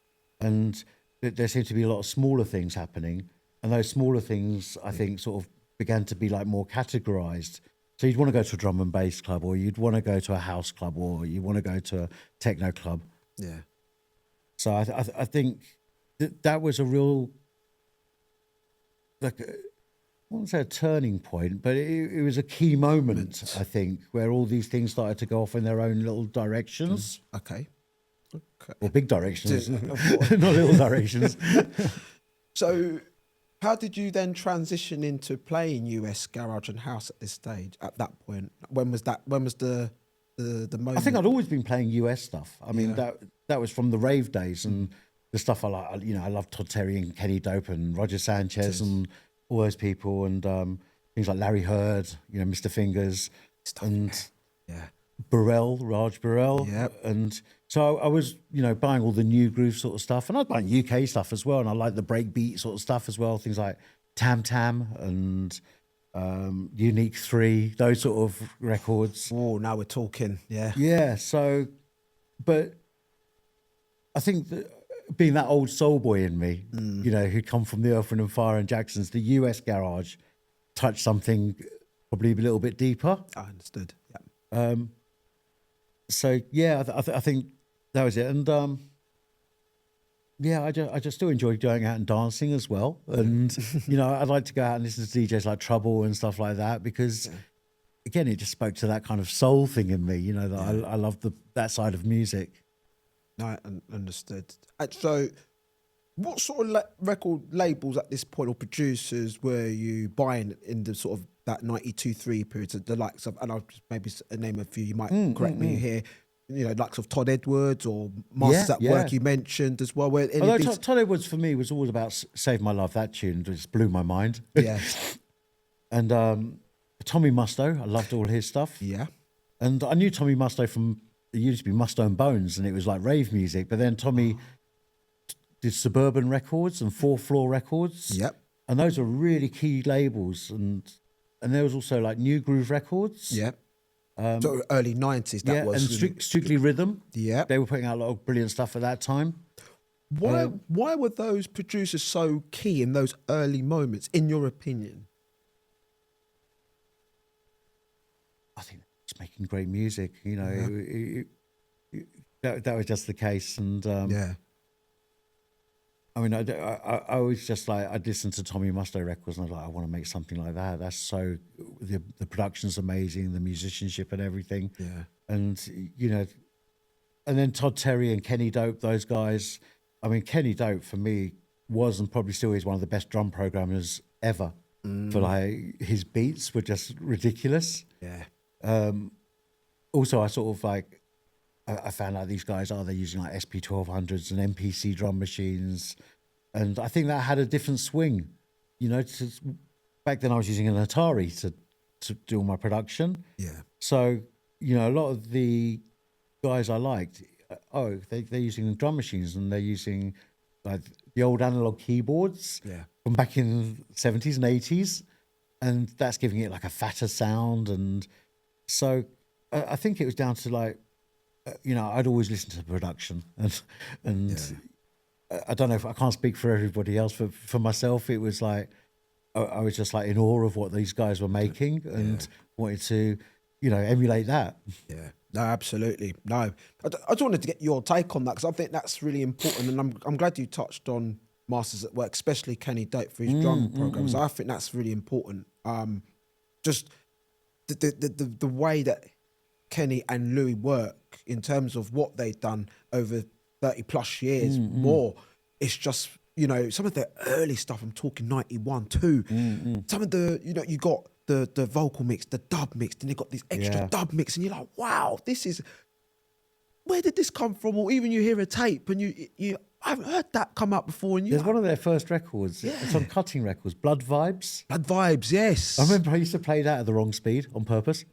S3: And there seemed to be a lot of smaller things happening, and those smaller things, I think, sort of began to be like more categorised. So you'd want to go to a drum and bass club, or you'd want to go to a house club, or you want to go to a techno club.
S2: Yeah.
S3: So I think that was a real, like, I won't say a turning point, but it was a key moment, I think, where all these things started to go off in their own little directions.
S2: Okay.
S3: Or big directions, not little directions.
S2: So how did you then transition into playing US garage and house at this stage, at that point? When was that? When was the moment?
S3: I think I'd always been playing US stuff. I mean, that was from the rave days, and the stuff I like. You know, I love Todd Terry and Kenny Dope and Roger Sanchez and all those people, and things like Larry Heard, you know, Mr. Fingers, and Burrell, Raj Burrell.
S2: Yep.
S3: And so I was, you know, buying all the new groove sort of stuff, and I was buying UK stuff as well, and I like the breakbeat sort of stuff as well, things like Tam Tam and Unique 3, those sort of records.
S2: Oh, now we're talking, yeah.
S3: Yeah, so, but I think that being that old soul boy in me, you know, who'd come from the Earth, Wind and Fire and Jacksons, the US garage touched something probably a little bit deeper.
S2: I understood. Yeah.
S3: So yeah, I think that was it. And yeah, I just still enjoy going out and dancing as well. And you know, I'd like to go out and listen to DJs like Trouble and stuff like that because, again, it just spoke to that kind of soul thing in me. You know, that I love that side of music.
S2: No, I understood. And so, what sort of record labels at this point or producers were you buying in the sort of that 92-3 period? So the likes of, and I'll just maybe name a few, you might correct me here, you know, likes of Todd Edwards or Masters at Work you mentioned as well. Where
S3: although Todd Edwards for me was always about Save My Love, that tune just blew my mind.
S2: Yeah.
S3: And Tommy Musto, I loved all his stuff.
S2: Yeah.
S3: And I knew Tommy Musto from, it used to be Musto and Bones, and it was like rave music. But then Tommy did Suburban Records and Fourth Floor Records.
S2: Yep.
S3: And those are really key labels. And there was also like New Groove Records.
S2: Yep. So early 90s, that was.
S3: And Strictly Rhythm.
S2: Yeah.
S3: They were putting out a lot of brilliant stuff at that time.
S2: Why were those producers so key in those early moments, in your opinion?
S3: I think it's making great music, you know. That was just the case, and I mean, I was just like, I'd listen to Tommy Musto records, and I was like, I want to make something like that. That's so the production's amazing, the musicianship and everything, and you know, and then Todd Terry and Kenny Dope, those guys. I mean, Kenny Dope for me was and probably still is one of the best drum programmers ever. For like his beats were just ridiculous.
S2: Yeah.
S3: Also, I sort of like, I found out these guys they're using like SP1200s and MPC drum machines. And I think that had a different swing, you know, back then I was using an Atari to do all my production.
S2: Yeah.
S3: So, you know, a lot of the guys I liked, they're using drum machines and they're using like the old analog keyboards from back in the 70s and 80s. And that's giving it like a fatter sound. And so I think it was down to like, you know, I'd always listen to the production and I don't know if I can't speak for everybody else, but for myself, it was like, I was just like in awe of what these guys were making and wanted to, you know, emulate that.
S2: Yeah, no, absolutely. No, I just wanted to get your take on that because I think that's really important. And I'm glad you touched on Masters at Work, especially Kenny Dope for his drum programs. I think that's really important. Just the way that Kenny and Louis work in terms of what they've done over 30 plus years more. It's just, you know, some of the early stuff, I'm talking 91 too. Some of the, you know, you got the vocal mix, the dub mix, then you got this extra dub mix and you're like, wow, this is, where did this come from? Or even you hear a tape and you I haven't heard that come out before. And
S3: there's one of their first records. It's on Cutting Records, Blood Vibes.
S2: Blood Vibes, yes.
S3: I remember I used to play that at the wrong speed on purpose.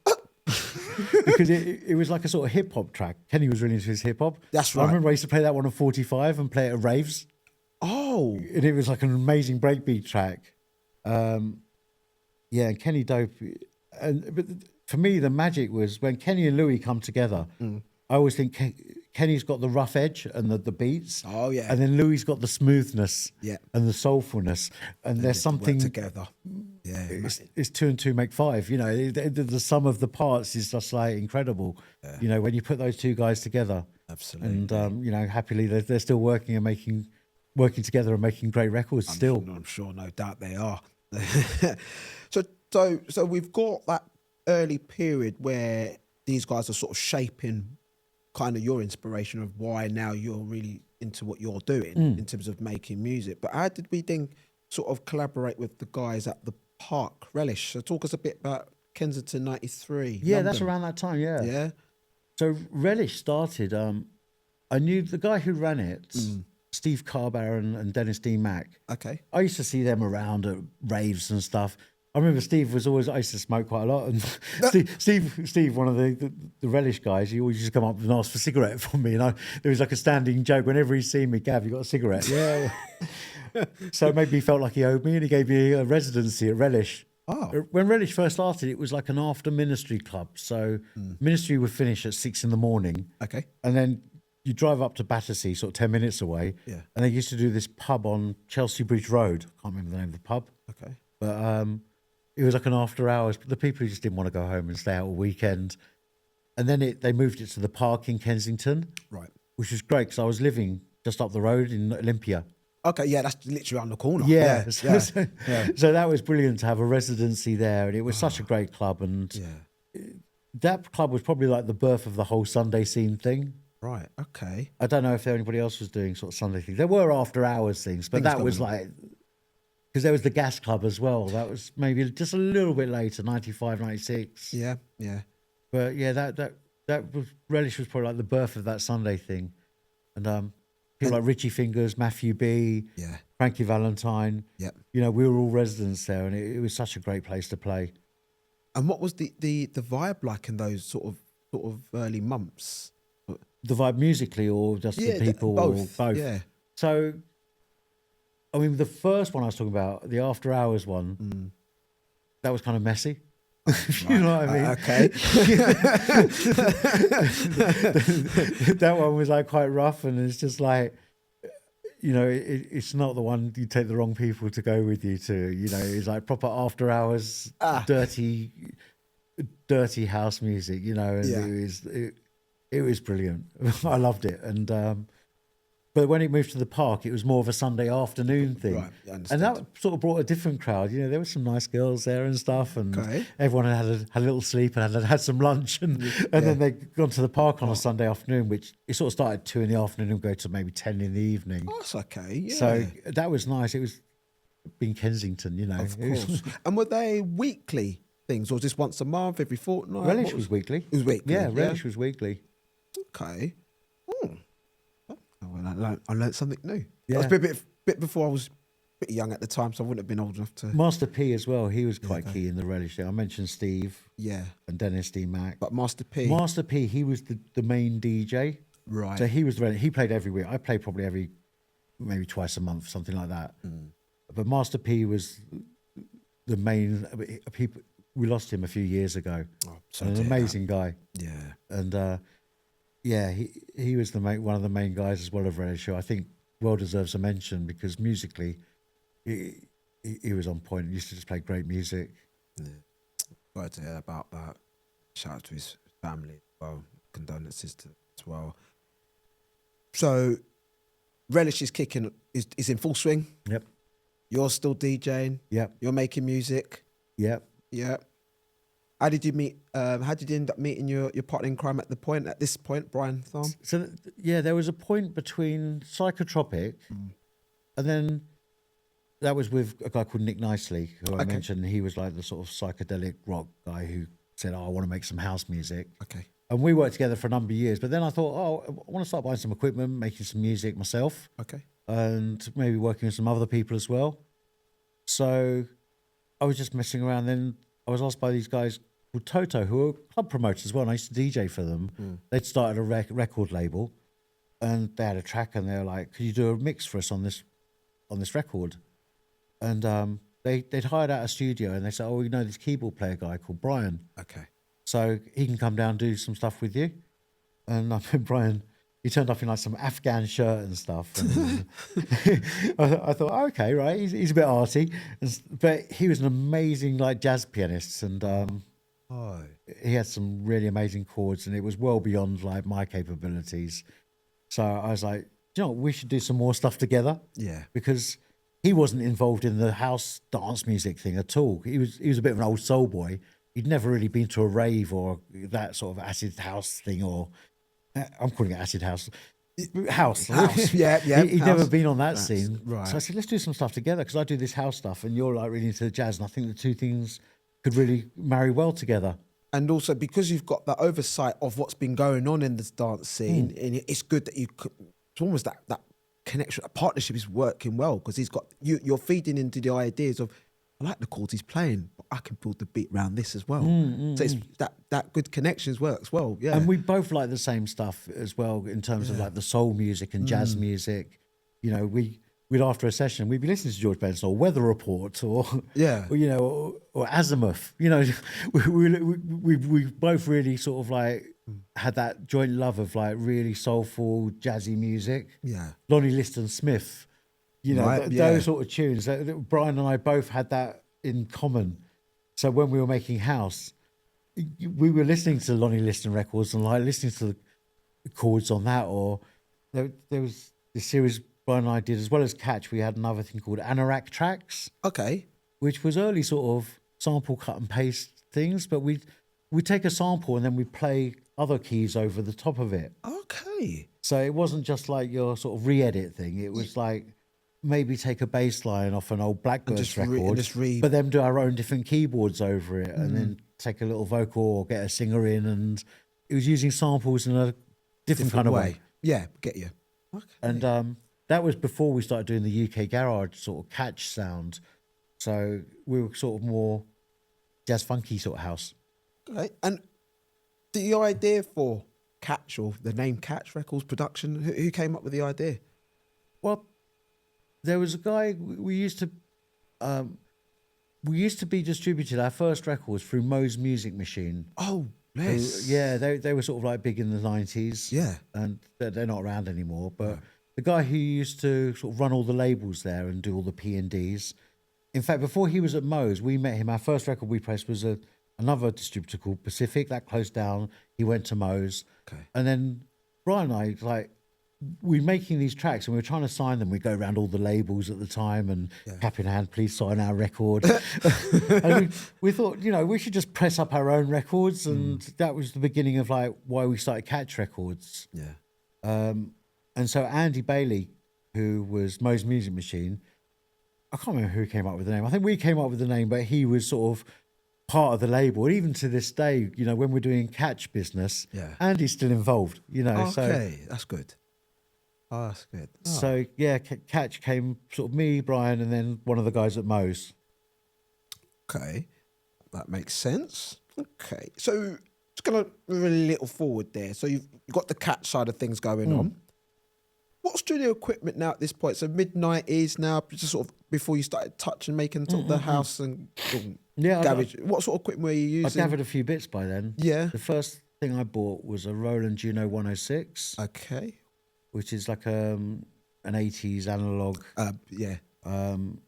S3: Because it was like a sort of hip hop track. Kenny was really into his hip hop.
S2: That's right.
S3: I remember I used to play that one on 45 and play it at raves.
S2: Oh.
S3: And it was like an amazing breakbeat track. And Kenny Dope. But for me, the magic was when Kenny and Louis come together. I always think Kenny's got the rough edge and the beats.
S2: Oh, yeah.
S3: And then Louis's got the smoothness and the soulfulness. And there's something
S2: together. Yeah.
S3: It's 2 and 2 make 5. You know, the sum of the parts is just like incredible. Yeah. You know, when you put those two guys together.
S2: Absolutely.
S3: And, you know, happily they're still working together and making great records still.
S2: I'm sure, no doubt they are. So we've got that early period where these guys are sort of shaping kind of your inspiration of why now you're really into what you're doing in terms of making music. But how did we then sort of collaborate with the guys at the Park, Relish? So talk us a bit about Kensington 93.
S3: Yeah,
S2: London.
S3: That's around that time, yeah.
S2: Yeah.
S3: So Relish started, I knew the guy who ran it, Steve Carbar and Dennis D. Mack.
S2: Okay.
S3: I used to see them around at raves and stuff. I remember Steve was always, I used to smoke quite a lot. And Steve, one of the Relish guys, he always used to come up and ask for a cigarette from me. And there was like a standing joke whenever he'd seen me, Gav, you got a cigarette? Yeah. So it made me felt like he owed me and he gave me a residency at Relish.
S2: Oh.
S3: When Relish first started, it was like an after ministry club. So ministry would finish at 6 a.m.
S2: Okay.
S3: And then you drive up to Battersea, sort of 10 minutes away.
S2: Yeah.
S3: And they used to do this pub on Chelsea Bridge Road. I can't remember the name of the pub.
S2: Okay.
S3: But it was like an after hours. But the people who just didn't want to go home and stay out all weekend. And then they moved it to the park in Kensington.
S2: Right.
S3: Which was great because I was living just up the road in Olympia.
S2: Okay, yeah, that's literally around the corner.
S3: Yeah.
S2: Yeah.
S3: So that was brilliant to have a residency there. And it was such a great club. And that club was probably like the birth of the whole Sunday scene thing.
S2: Right, okay.
S3: I don't know if anybody else was doing sort of Sunday things. There were after hours things, but that was like, because there was the Gas Club as well. That was maybe just a little bit later, 95, 96.
S2: Yeah, yeah.
S3: But yeah, that was, Relish was probably like the birth of that Sunday thing. And people like Richie Fingers, Matthew B, Frankie Valentine.
S2: Yep.
S3: You know, we were all residents there, and it was such a great place to play.
S2: And what was the vibe like in those sort of early months?
S3: The vibe musically, or just the people,
S2: both.
S3: or both?
S2: Yeah.
S3: So, I mean, the first one I was talking about, the After Hours one, that was kind of messy. You know what I mean?
S2: Okay.
S3: That one was like quite rough, and it's just like, you know, it's not the one you take the wrong people to go with you to. You know, it's like proper After Hours, dirty house music. You know, and it was brilliant. I loved it. And but when it moved to the park, it was more of a Sunday afternoon thing.
S2: Right, I
S3: and
S2: understand.
S3: that sort of brought a different crowd. You know, there were some nice girls there and stuff, and everyone had a little sleep and had some lunch, and then they'd gone to the park on a Sunday afternoon, which it sort of started at 2 PM and go to maybe 10 in the evening.
S2: Oh, that's okay. Yeah.
S3: So that was nice. It was being Kensington, you know.
S2: Of course. And were they weekly things, or just once a month, every fortnight?
S3: Relish was weekly.
S2: It was weekly.
S3: Yeah, Relish was weekly.
S2: Okay. I learned something new.
S3: Yeah.
S2: I was a bit before I was pretty young at the time, so I wouldn't have been old enough to.
S3: Master P as well. He was quite key in the Relish thing. I mentioned Steve.
S2: Yeah.
S3: And Dennis D. Mac.
S2: But Master P.
S3: Master P, he was the main DJ.
S2: Right.
S3: So he was he played every week. I played probably maybe twice a month, something like that. But Master P was the main people. We lost him a few years ago.
S2: Oh,
S3: an amazing guy.
S2: Yeah.
S3: And he was one of the main guys as well of Relish. I think well deserves a mention because musically, he was on point. He used to just play great music.
S2: Yeah. Glad to hear about that. Shout out to his family as well. Condolences to as well. So, Relish is kicking is in full swing.
S3: Yep.
S2: You're still DJing.
S3: Yep.
S2: You're making music.
S3: Yep.
S2: Yeah. How did you meet? How did you end up meeting your partner in crime at this point, Brian Thorne?
S3: So there was a point between Psychotropic, and then that was with a guy called Nick Nicely, who I mentioned. He was like the sort of psychedelic rock guy who said, "Oh, I want to make some house music."
S2: Okay.
S3: And we worked together for a number of years. But then I thought, I want to start buying some equipment, making some music myself.
S2: Okay.
S3: And maybe working with some other people as well. So I was just messing around. Then I was asked by these guys called Toto, who were club promoters as well, and I used to DJ for them. They'd started a record label, and they had a track, and they were like, "Could you do a mix for us on this record?" And they'd hired out a studio, and they said, "Oh, you know this keyboard player guy called Brian.
S2: Okay.
S3: So he can come down and do some stuff with you." And I think Brian, he turned up in like some Afghan shirt and stuff. And I thought, okay, right, he's a bit arty, but he was an amazing like jazz pianist, and he had some really amazing chords, and it was well beyond like my capabilities. So I was like, you know, we should do some more stuff together.
S2: Yeah.
S3: Because he wasn't involved in the house dance music thing at all. He was a bit of an old soul boy. He'd never really been to a rave or that sort of acid house thing, or I'm calling it acid house. House.
S2: Yeah.
S3: He'd
S2: house.
S3: never been on that scene.
S2: Right.
S3: So I said, let's do some stuff together, because I do this house stuff and you're like really into the jazz, and I think the two things could really marry well together.
S2: And also because you've got that oversight of what's been going on in this dance scene, and it's good that it's almost that connection, a partnership is working well, because you're feeding into the ideas of, I like the chords he's playing, but I can build the beat around this as well. So it's that good connections works well. Yeah.
S3: And we both like the same stuff as well in terms of like the soul music and jazz music. You know, we'd after a session, we'd be listening to George Benson or Weather Report or or Azimuth. You know, we both really sort of like had that joint love of like really soulful, jazzy music.
S2: Yeah.
S3: Lonnie Liston Smith, you know,
S2: Right, yeah.
S3: those sort of tunes. Brian and I both had that in common. So when we were making house, we were listening to Lonnie Liston records and like listening to the chords on that. Or there was this series Brian and I did, as well as Catch, we had another thing called Anorak Tracks,
S2: Okay.
S3: which was early sort of sample cut and paste things, but we'd take a sample and then we'd play other keys over the top of it.
S2: Okay.
S3: So it wasn't just like your sort of re-edit thing. It was like maybe take a bass line off an old Blackbirds record, but then do our own different keyboards over it, and then take a little vocal or get a singer in, and it was using samples in a different kind of way.
S2: Yeah, get you. Okay.
S3: And that was before we started doing the UK garage sort of Catch sound. So we were sort of more jazz funky sort of house.
S2: Okay. And the idea for Catch, or the name Catch Records production, who came up with the idea?
S3: Well, there was a guy we used to be distributed our first records through Mo's Music Machine.
S2: Oh, yes.
S3: Yeah, they were sort of like big in the 90s.
S2: Yeah.
S3: And they're not around anymore. But the guy who used to sort of run all the labels there and do all the P&Ds. In fact, before he was at Mo's, we met him. Our first record we pressed was another distributor called Pacific. That closed down. He went to Mo's.
S2: Okay.
S3: And then Brian and I, we're making these tracks and we were trying to sign them. We go around all the labels at the time and cap in hand, please sign our record. And we thought, you know, we should just press up our own records. And that was the beginning of like why we started Catch Records.
S2: Yeah.
S3: And so Andy Bailey, who was Mo's Music Machine, I can't remember who came up with the name. I think we came up with the name, but he was sort of part of the label. Even to this day, you know, when we're doing Catch business, Andy's still involved, you know.
S2: Okay, that's good. Oh, that's good. Oh.
S3: So, yeah, Catch came sort of me, Brian, and then one of the guys at Mo's.
S2: Okay, that makes sense. Okay, so just going to move a little forward there. So you've got the Catch side of things going on. What studio equipment now at this point? So mid-90s now, just sort of before you started touching, making sort of the house and garage. What sort of equipment were you using?
S3: I gathered a few bits by then.
S2: Yeah.
S3: The first thing I bought was a Roland Juno 106.
S2: Okay.
S3: Which is like an 80s analog.
S2: Yeah.
S3: And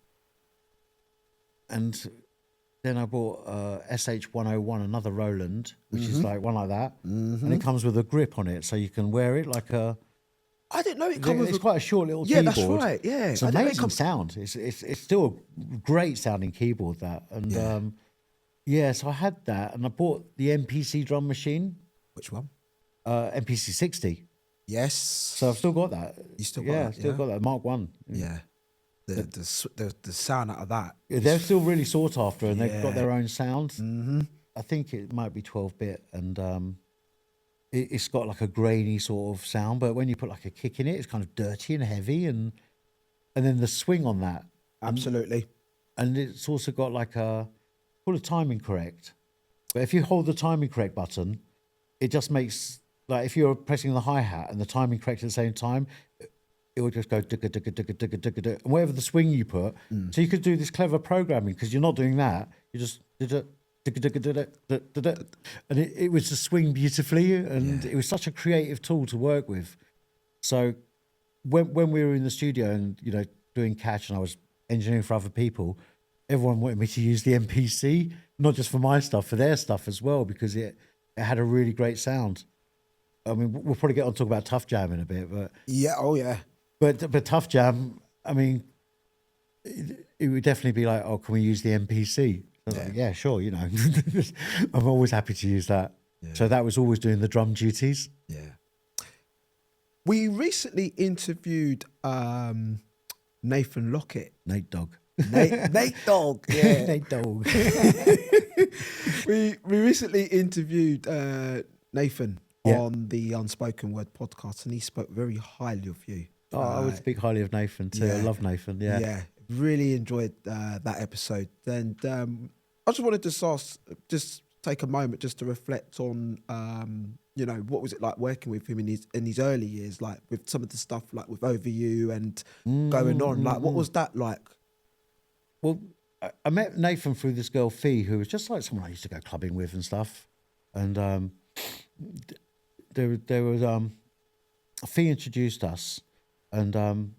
S3: then I bought SH101, another Roland, which is like one like that. And it comes with a grip on it, so you can wear it like a...
S2: I didn't know it comes with...
S3: It's quite a short little keyboard.
S2: Yeah, that's right, yeah.
S3: It's amazing sound. It's still a great sounding keyboard, that. And so I had that, and I bought the MPC drum machine.
S2: Which one?
S3: MPC 60.
S2: Yes.
S3: So I've still got that.
S2: You still got that?
S3: Still got that. Mark 1.
S2: Yeah. The sound out of that.
S3: They're still really sought after, and they've got their own sound. Mm-hmm. I think it might be 12-bit, and it's got like a grainy sort of sound, but when you put like a kick in it, it's kind of dirty and heavy, and then the swing on that.
S2: Absolutely.
S3: And it's also got like called a timing correct. But if you hold the timing correct button, it just makes... Like if you're pressing the hi-hat and the timing correct at the same time, it will just go digga, digga, digga, digga, digga, digga, and whatever the swing you put. So you could do this clever programming because you're not doing that. You just digga, digga, digga, digga, digga, and it was to swing beautifully, and it was such a creative tool to work with. So when we were in the studio and, you know, doing Catch and I was engineering for other people, everyone wanted me to use the MPC, not just for my stuff, for their stuff as well, because it had a really great sound. I mean, we'll probably get on to talk about Tuff Jam in a bit, but But Tuff Jam, I mean, it would definitely be like, oh, can we use the MPC? Like, yeah, sure, you know. I'm always happy to use that. Yeah. So that was always doing the drum duties.
S2: Yeah. We recently interviewed Nathan Lockett.
S3: Nate Dogg.
S2: Nate Dogg. Yeah.
S3: Nate Dogg.
S2: We recently interviewed Nathan on the Unspoken Word podcast, and he spoke very highly of you.
S3: Oh, I would speak highly of Nathan too. I love Nathan. Yeah.
S2: Yeah. Really enjoyed that episode. And I just wanted to just take a moment just to reflect on, you know, what was it like working with him in his early years, like with some of the stuff like with Over You and going on. Like, what was that like?
S3: Well, I met Nathan through this girl, Fee, who was just like someone I used to go clubbing with and stuff. And there was Fee introduced us, and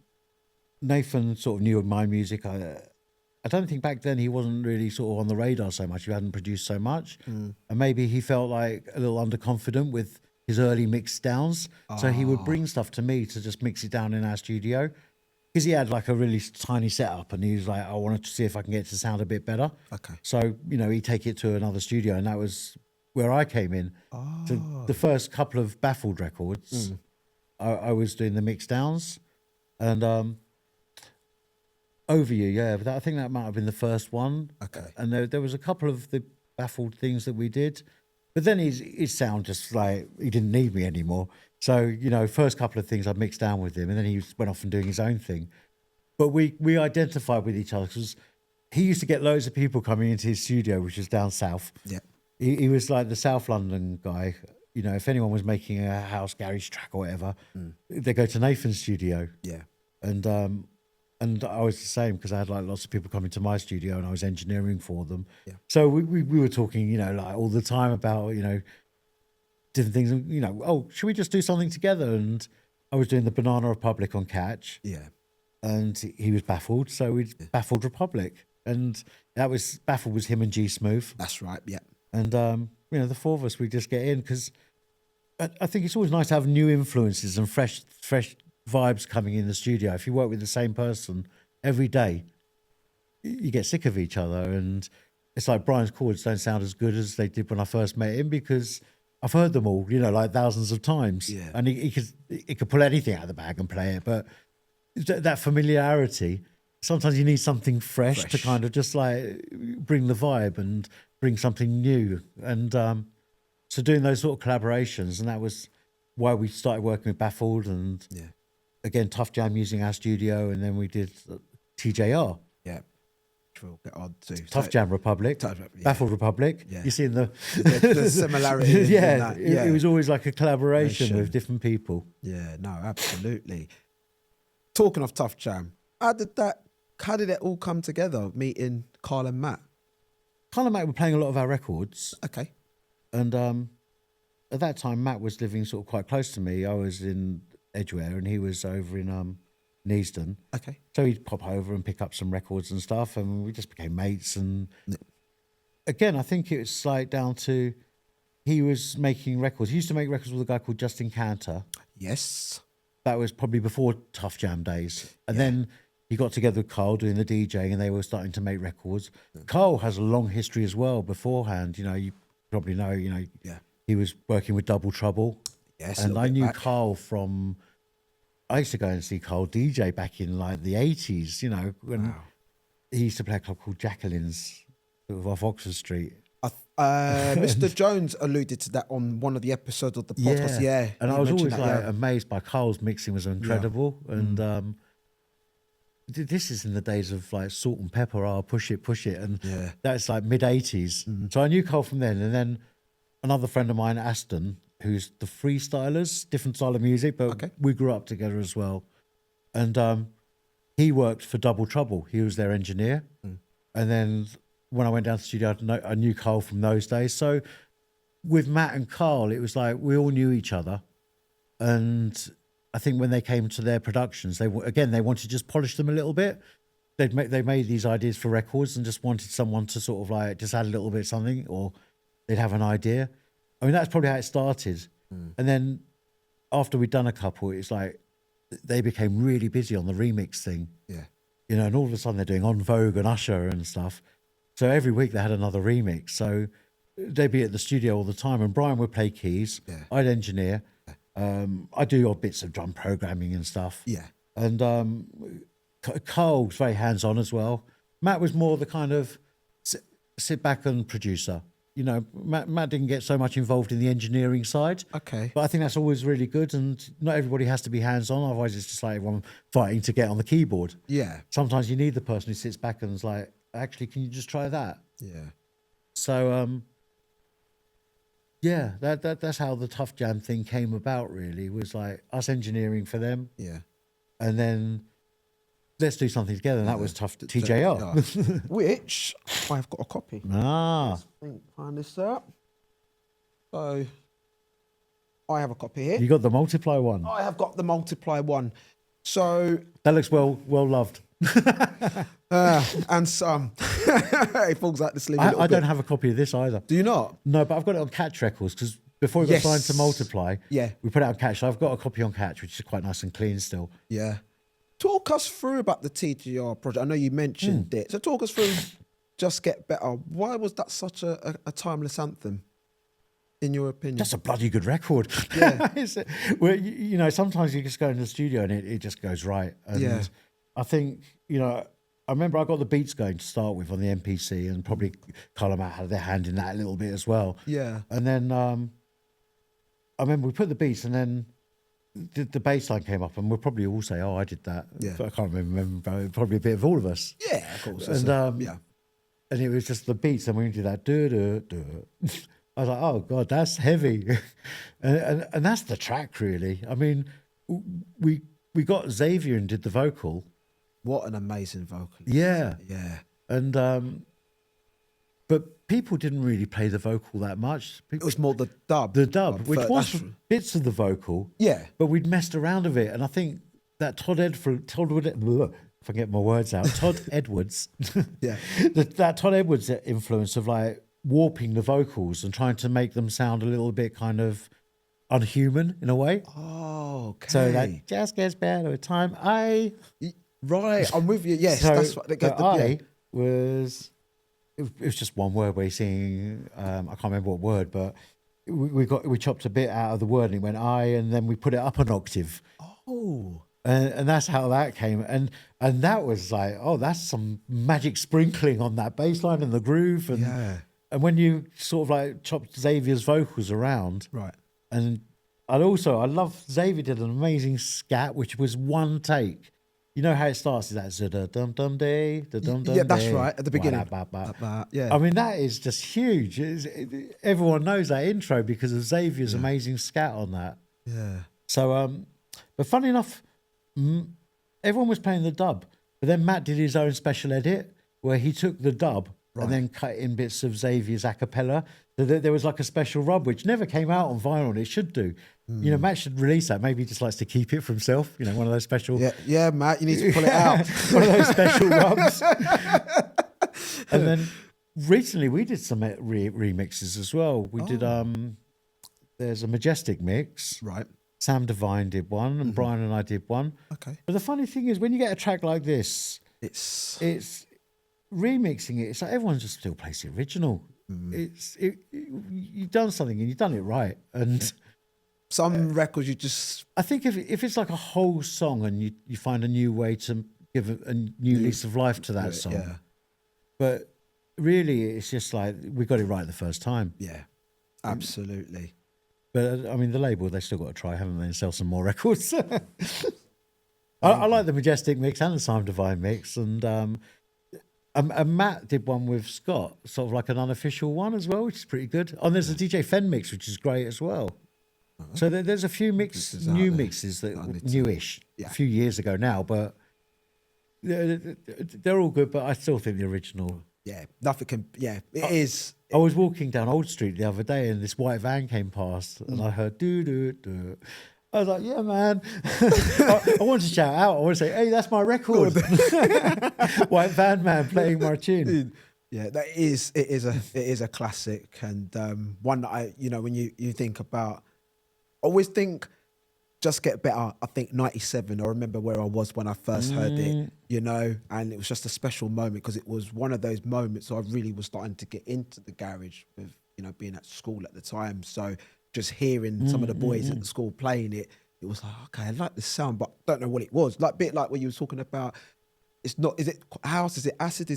S3: Nathan sort of knew of my music. I don't think back then he wasn't really sort of on the radar so much. He hadn't produced so much, and maybe he felt like a little underconfident with his early mix downs. So he would bring stuff to me to just mix it down in our studio, because he had like a really tiny setup, and he was like, I wanted to see if I can get it to sound a bit better.
S2: Okay.
S3: So he'd take it to another studio, and that was where I came in. So the first couple of Baffled records, I was doing the mix downs, and Over You, yeah, but I think that might have been the first one.
S2: Okay.
S3: And there was a couple of the Baffled things that we did, but then his sound just like, he didn't need me anymore. So, first couple of things I mixed down with him, and then he went off and doing his own thing. But we identified with each other because he used to get loads of people coming into his studio, which was down south.
S2: Yeah.
S3: He was like the South London guy. If anyone was making a house garage track or whatever, they go to Nathan's studio.
S2: Yeah.
S3: And I was the same, because I had like lots of people coming to my studio, and I was engineering for them.
S2: Yeah.
S3: So we were talking, like all the time about, different things. And, oh, should we just do something together? And I was doing the Banana Republic on Catch.
S2: Yeah.
S3: And he was Baffled, so we Baffled Republic. And Baffled was him and G Smooth.
S2: That's right, yeah.
S3: And, the four of us, we just get in, because I think it's always nice to have new influences and fresh vibes coming in the studio. If you work with the same person every day, you get sick of each other. And it's like Brian's chords don't sound as good as they did when I first met him, because I've heard them all, like thousands of times.
S2: Yeah.
S3: And he could pull anything out of the bag and play it. But that familiarity, sometimes you need something fresh to kind of just like bring the vibe and bring something new. And so doing those sort of collaborations, and that was why we started working with Baffled, and again, Tuff Jam using our studio, and then we did TJR.
S2: Yeah. Which we'll get on to.
S3: Tuff Jam Republic, Baffled Republic.
S2: Yeah.
S3: You see the
S2: similarity.
S3: Yeah, it was always like a collaboration with different people.
S2: Yeah, no, absolutely. Talking of Tuff Jam, how did it all come together, meeting Carl and Matt?
S3: Carl and Matt were playing a lot of our records.
S2: Okay.
S3: And at that time, Matt was living sort of quite close to me. I was in Edgware, and he was over in Neasden.
S2: Okay.
S3: So he'd pop over and pick up some records and stuff, and we just became mates. And again, I think it was like down to, he was making records. He used to make records with a guy called Justin Cantor.
S2: Yes.
S3: That was probably before Tuff Jam days. And then he got together with Carl doing the DJing, and they were starting to make records. Carl has a long history as well beforehand. You probably know, he was working with Double Trouble.
S2: Yes.
S3: And I knew Carl from, I used to go and see Carl DJ back in like the 80s, when he used to play a club called Jacqueline's off Oxford Street.
S2: Mr. Jones alluded to that on one of the episodes of the podcast. Yeah.
S3: And I was always amazed by Carl's mixing, was incredible. Yeah. And this is in the days of like Salt and Pepper, Push It. And that's like mid 80s. So I knew Carl from then. And then another friend of mine, Aston, who's the Freestylers, different style of music, but we grew up together as well. And he worked for Double Trouble. He was their engineer. And then when I went down to the studio, I knew Carl from those days. So with Matt and Carl, it was like we all knew each other. And I think when they came to their productions, they wanted to just polish them a little bit. They made these ideas for records and just wanted someone to sort of like just add a little bit of something, or they'd have an idea. I mean, that's probably how it started. And then after we'd done a couple, it's like they became really busy on the remix thing.
S2: Yeah.
S3: And all of a sudden they're doing On Vogue and Usher and stuff. So every week they had another remix. So they'd be at the studio all the time, and Brian would play keys. Yeah. I'd engineer. I do odd bits of drum programming and stuff.
S2: Yeah.
S3: And Carl was very hands-on as well. Matt was more the kind of sit back and producer. Matt didn't get so much involved in the engineering side. Okay. But I think that's always really good, and not everybody has to be hands-on. Otherwise, it's just like everyone fighting to get on the keyboard. Yeah. Sometimes you need the person who sits back and is like, actually, can you just try that? Yeah. So, that's how the Tuff Jam thing came about, really, was like us engineering for them. Yeah. And then let's do something together. And that was TJR.
S2: Which I've got a copy.
S3: Ah.
S2: Let's find this out. So I have a copy here.
S3: You got the Multiply one.
S2: I have got the Multiply one. So
S3: That looks well loved.
S2: and some. It falls out the sleeve.
S3: I don't have a copy of this either.
S2: Do you not?
S3: No, but I've got it on Catch Records because before we got signed to Multiply, we put it on Catch. So I've got a copy on Catch, which is quite nice and clean still.
S2: Yeah. Talk us through about the TGR project. I know you mentioned it. So talk us through Just Get Better. Why was that such a timeless anthem, in your opinion?
S3: That's a bloody good record.
S2: Yeah.
S3: Well, you know, sometimes you just go in the studio and it just goes right. And I think, you know, I remember I got the beats going to start with on the MPC, and probably Colin Matt had their hand in that a little bit as well.
S2: Yeah.
S3: And then I remember we put the beats, and then the bass line came up, and we'll probably all say, "Oh, I did that."
S2: Yeah.
S3: But I can't remember. Probably a bit of all of us.
S2: Yeah, of course.
S3: And and it was just the beats, and we did that. I was like, "Oh God, that's heavy," and that's the track, really. I mean, we got Xavier and did the vocal.
S2: What an amazing vocal.
S3: Yeah,
S2: Yeah.
S3: and but people didn't really play the vocal that much.
S2: It was more the dub.
S3: Which was bits of the vocal.
S2: Yeah.
S3: But we'd messed around with it, and I think that Todd Edwards, if I get my words out, Todd Edwards,
S2: Yeah.
S3: that Todd Edwards influence of like warping the vocals and trying to make them sound a little bit kind of unhuman in a way.
S2: Oh, okay.
S3: So that just gets better with time.
S2: Right, I'm with you. Yes,
S3: So
S2: that's what they get.
S3: Was it was just one word where he's singing. I can't remember what word, but we chopped a bit out of the word and it went I, and then we put it up an octave.
S2: Oh,
S3: and that's how that came. And that was like, oh, that's some magic sprinkling on that bass line and the groove. And when you sort of like chopped Xavier's vocals around,
S2: right.
S3: and I love Xavier did an amazing scat, which was one take. You know how it starts? Is that da-dum-dum day, da-dum-dum day?
S2: Yeah, that's right, at the beginning. Yeah.
S3: I mean, that is just huge. Everyone knows that intro because of Xavier's amazing scat on that.
S2: Yeah.
S3: So, but funny enough, everyone was playing the dub, but then Matt did his own special edit where he took the dub and then cut in bits of Xavier's a cappella. So there was like a special rub, which never came out on vinyl, and it should do. You know, Matt should release that. Maybe he just likes to keep it for himself. You know, one of those special...
S2: Yeah, Matt, you need to pull it out.
S3: One of those special rubs. And then recently we did some remixes as well. We did... There's a Majestic mix.
S2: Right.
S3: Sam Devine did one, and Brian and I did one.
S2: Okay.
S3: But the funny thing is, when you get a track like this, it's remixing it. It's like everyone just still plays the original. You've done something and you've done it right. And
S2: some records you just...
S3: I think if it's like a whole song and you find a new way to give a new lease of life to that song.
S2: Yeah.
S3: But really, it's just like we got it right the first time.
S2: Yeah, absolutely.
S3: But I mean, the label, they still got to try, haven't they, and sell some more records. I like the Majestic mix and the Sam Devine mix. And Matt did one with Scott, sort of like an unofficial one as well, which is pretty good. And there's a DJ Fen mix, which is great as well. So there's a few new mixes that newish, a few years ago now, but they're all good. But I still think the original.
S2: Yeah, nothing can. Yeah, it is.
S3: I was walking down Old Street the other day, and this white van came past, and I heard do do do. I was like, yeah, man. I wanted to shout out. I want to say, hey, that's my record. White van man playing my tune.
S2: Yeah, that is. It is a classic, and one that when you think about. Always think, Just Get Better. I think 97. I remember where I was when I first heard it, and it was just a special moment because it was one of those moments I really was starting to get into the garage with, being at school at the time. So just hearing some of the boys at the school playing it, it was like, okay, I like the sound, but don't know what it was. Like, bit like what you were talking about. It's not, is it house? Is it acid?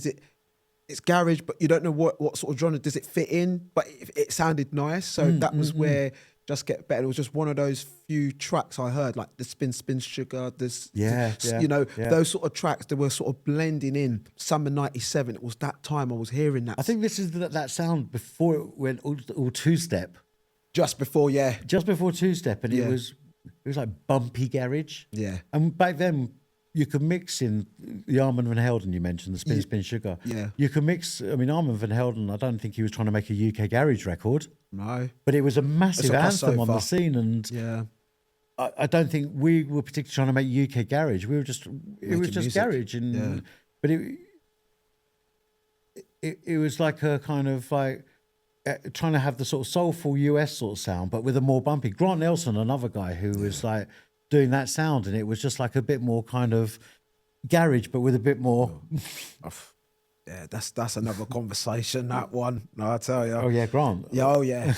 S2: It's garage, but you don't know what sort of genre does it fit in, but it sounded nice. So that was where Just Get Better. It was just one of those few tracks I heard, like the Spin Sugar, those sort of tracks that were sort of blending in. Summer 97, it was that time I was hearing that.
S3: I think this is that sound before it went all two-step.
S2: Just before,
S3: Just before two-step, and it was like bumpy garage.
S2: Yeah.
S3: And back then, you could mix in the Armand Van Helden you mentioned, the Spin Spin Sugar.
S2: Yeah.
S3: You can mix. I mean, Armand Van Helden. I don't think he was trying to make a UK garage record.
S2: No.
S3: But it was a massive anthem on the scene, and
S2: yeah.
S3: I don't think we were particularly trying to make UK garage. We were just it was just
S2: music.
S3: garage, and but it was like a kind of like trying to have the sort of soulful US sort of sound, but with a more bumpy. Grant Nelson, another guy who was like doing that sound, and it was just like a bit more kind of garage, but with a bit more.
S2: Yeah, that's another conversation. That one, no, I tell you.
S3: Oh yeah, Grant.
S2: Yeah, oh yeah,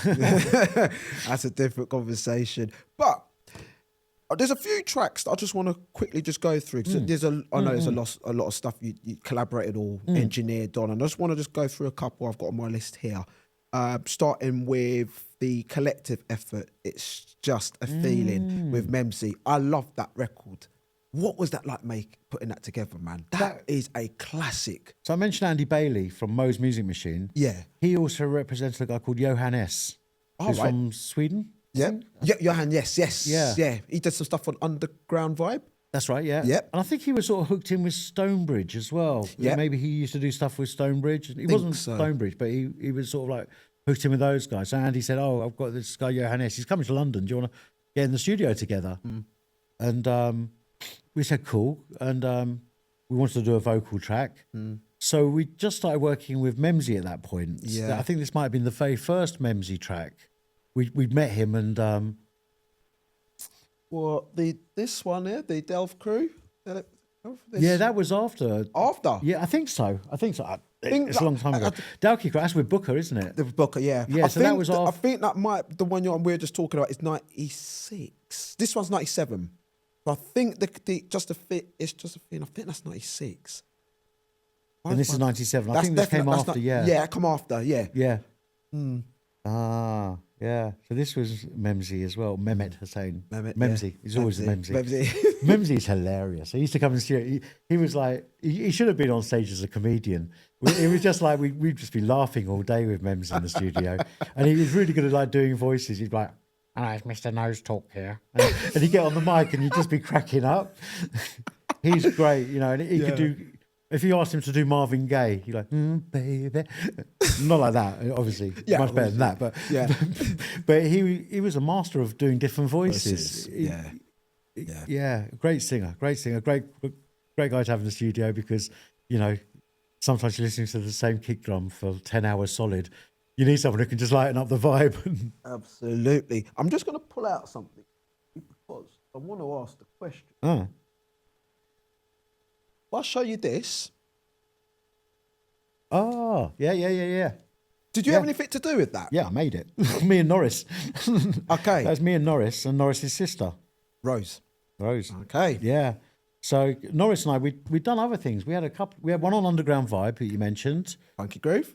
S2: that's a different conversation. But there's a few tracks that I just want to quickly just go through. So I know there's a lot of stuff you collaborated or engineered on, and I just want to just go through a couple I've got on my list here. Starting with the collective effort, It's Just a Feeling with Memsy. I love that record. What was that like putting that together, man? That is a classic.
S3: So I mentioned Andy Bailey from Moe's Music Machine.
S2: Yeah.
S3: He also represents a guy called Johan S. Who's from Sweden.
S2: Yeah. Yeah, Johan, yes.
S3: Yeah.
S2: Yeah. He did some stuff on Underground Vibe.
S3: That's right, yeah.
S2: Yep.
S3: And I think he was sort of hooked in with Stonebridge as well.
S2: Yeah.
S3: Maybe he used to do stuff with Stonebridge. He wasn't
S2: so.
S3: Stonebridge, but he was sort of like hooked in with those guys. So Andy said, I've got this guy, Johan S. He's coming to London. Do you want to get in the studio together? And we said, cool. And we wanted to do a vocal track. So we just started working with Memsy at that point.
S2: Yeah.
S3: I think this might have been the very first Memsy track. We'd met him and...
S2: Well, this one here, the Delve Crew.
S3: Yeah, that was after.
S2: After?
S3: Yeah, I think so. It's
S2: that-
S3: a long time ago. Dalkey, that's with Booker, isn't it?
S2: The Booker, yeah.
S3: Yeah, so that was
S2: I
S3: after.
S2: think that the one we were just talking about is 96. This one's 97. So I think it's just a thing. I think that's 96.
S3: And this is 97. I think this came after, yeah.
S2: Yeah, come after, yeah.
S3: Yeah. Ah, yeah. So this was Memsy as well. Mehmet Hussein. Memsy. He's always the Memsy. Memsy's hilarious. He used to come and see. He was like, he should have been on stage as a comedian. It was just like, we'd just be laughing all day with Memsy in the studio. And he was really good at like doing voices. He'd be like, hello, it's Mr. Nose Talk here. And he'd get on the mic and you'd just be cracking up. He's great, and he could do... If you asked him to do Marvin Gaye, you're like, baby. Not like that, obviously.
S2: Yeah,
S3: much better than that. But but he was a master of doing different voices. Yeah. Great singer. Great guy to have in the studio because, sometimes you're listening to the same kick drum for 10 hours solid. You need someone who can just lighten up the vibe.
S2: Absolutely. I'm just going to pull out something because I want to ask the question. I'll show you this.
S3: Oh, yeah.
S2: Did you have anything to do with that?
S3: Yeah, I made it. Me and Norris.
S2: Okay.
S3: That's me and Norris's sister.
S2: Rose.
S3: Okay. Yeah. So Norris and I, we'd done other things. We had one on Underground Vibe that you mentioned.
S2: Funky Groove.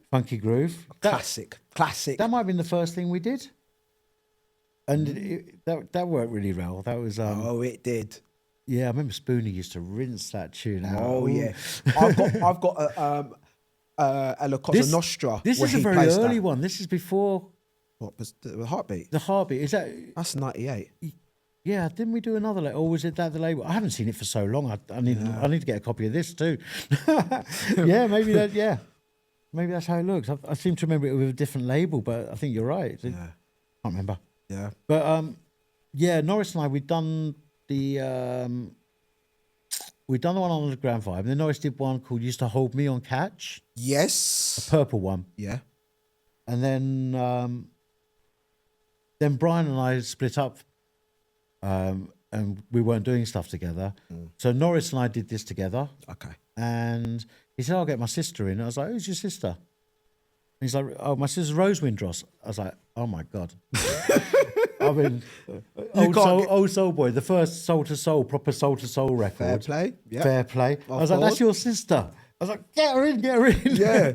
S3: Classic. That might have been the first thing we did. And that worked really well. That was...
S2: it did.
S3: Yeah, I remember Spoonie used to rinse that tune out.
S2: Oh, yeah. I've got a La Cosa Nostra.
S3: This is a very early one. This is before...
S2: What was the Heartbeat?
S3: The Heartbeat. Is that...
S2: That's 98.
S3: Yeah, didn't we do another label? Or was it that the label? I haven't seen it for so long. I need to get a copy of this too. Yeah, maybe that. Yeah, maybe that's how it looks. I seem to remember it with a different label, but I think you're right. I can't remember.
S2: Yeah,
S3: but Norris and I, we'd done the one on Underground Vibe, and then Norris did one called "Used to Hold Me on Catch."
S2: Yes,
S3: a purple one.
S2: Yeah,
S3: and then Brian and I split up. And we weren't doing stuff together. So Norris and I did this together.
S2: Okay.
S3: And he said, I'll get my sister in. I was like, who's your sister? And he's like, oh, my sister's Rose Windross. I was like, oh my God. I mean, old Soul Boy, the first Soul to Soul, proper Soul to Soul record.
S2: Fair play. Yeah.
S3: Fair play. I was like, that's your sister. I was like, get her in.
S2: Yeah.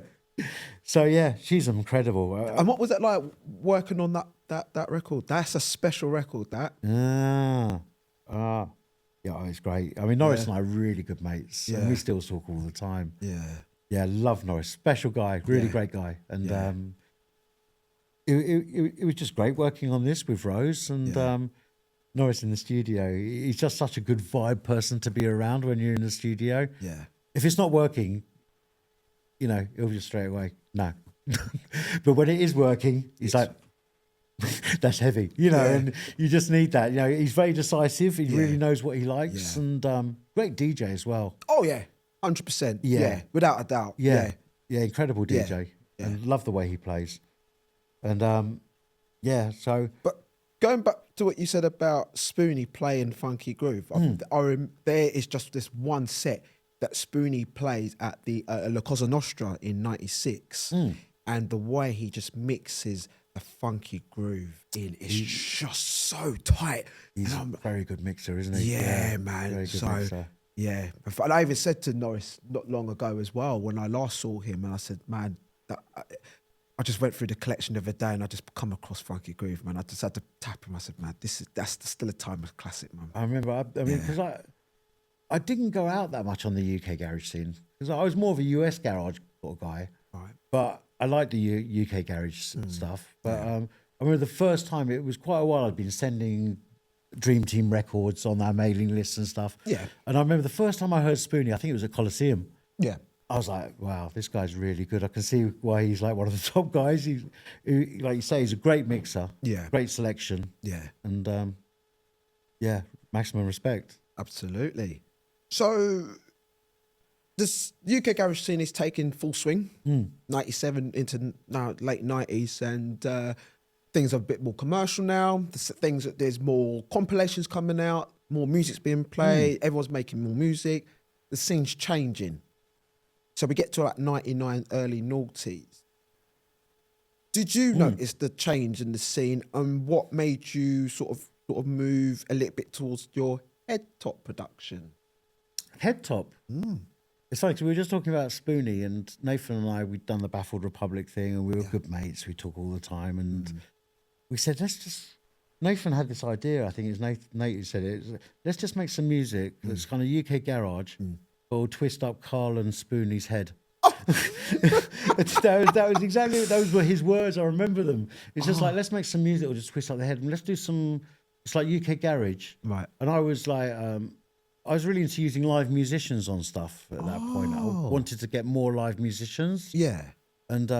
S3: So yeah, she's incredible.
S2: And what was it like working on that record? That's a special record, that.
S3: Yeah, it's great. I mean, Norris and I are really good mates.
S2: Yeah.
S3: And we still talk all the time.
S2: Yeah.
S3: Yeah, love Norris. Special guy, really great guy. And it was just great working on this with Rose. And Norris in the studio. He's just such a good vibe person to be around when you're in the studio.
S2: Yeah.
S3: If it's not working, you know, he'll just straight away, no. But when it is working, he's like, that's heavy, you know, and you just need that. You know, he's very decisive. He really knows what he likes, and great DJ as well.
S2: Oh yeah, 100%. Yeah, without a doubt.
S3: Yeah, incredible DJ, and love the way he plays. And so.
S2: But going back to what you said about Spoonie playing Funky Groove, there is just this one set that Spoonie plays at the La Cosa Nostra in '96, and the way he just mixes the funky groove in is just so tight.
S3: He's a very good mixer, isn't he?
S2: Yeah, man.
S3: Very good
S2: So
S3: mixer.
S2: yeah, and I even said to Norris not long ago as well when I last saw him, and I said, man, I just went through the collection the other day and I just come across Funky Groove, man. I just had to tap him. I said, man, that's still a timeless classic, man.
S3: I remember. I mean, because I didn't go out that much on the UK garage scene because I was more of a US garage sort of guy.
S2: Right.
S3: But I like the UK garage stuff. But I remember the first time, it was quite a while I'd been sending Dream Team records on our mailing lists and stuff.
S2: Yeah.
S3: And I remember the first time I heard Spoonie, I think it was at Coliseum.
S2: Yeah.
S3: I was like, wow, this guy's really good. I can see why he's like one of the top guys. He, like you say, he's a great mixer.
S2: Yeah.
S3: Great selection.
S2: Yeah.
S3: And maximum respect.
S2: Absolutely. So this UK garage scene is taking full swing, 97 into now late 90s, and things are a bit more commercial now. There's more compilations coming out, more music's being played, everyone's making more music. The scene's changing. So we get to like 99, early noughties. Did you notice the change in the scene, and what made you sort of move a little bit towards your Headtop production?
S3: Headtop. It's funny, 'cause we were just talking about Spoonie, and Nathan and I, we'd done the Baffled Republic thing, and we were good mates. We talk all the time, and we said, Nathan had this idea, I think it was Nate who said it, let's just make some music that's kind of UK garage, but we'll twist up Carl and Spoonie's head. that was exactly, those were his words, I remember them. It's just like, let's make some music, we'll just twist up the head, and let's do some, it's like UK garage.
S2: Right.
S3: And I was like, I was really into using live musicians on stuff at that point. I wanted to get more live musicians.
S2: Yeah.
S3: And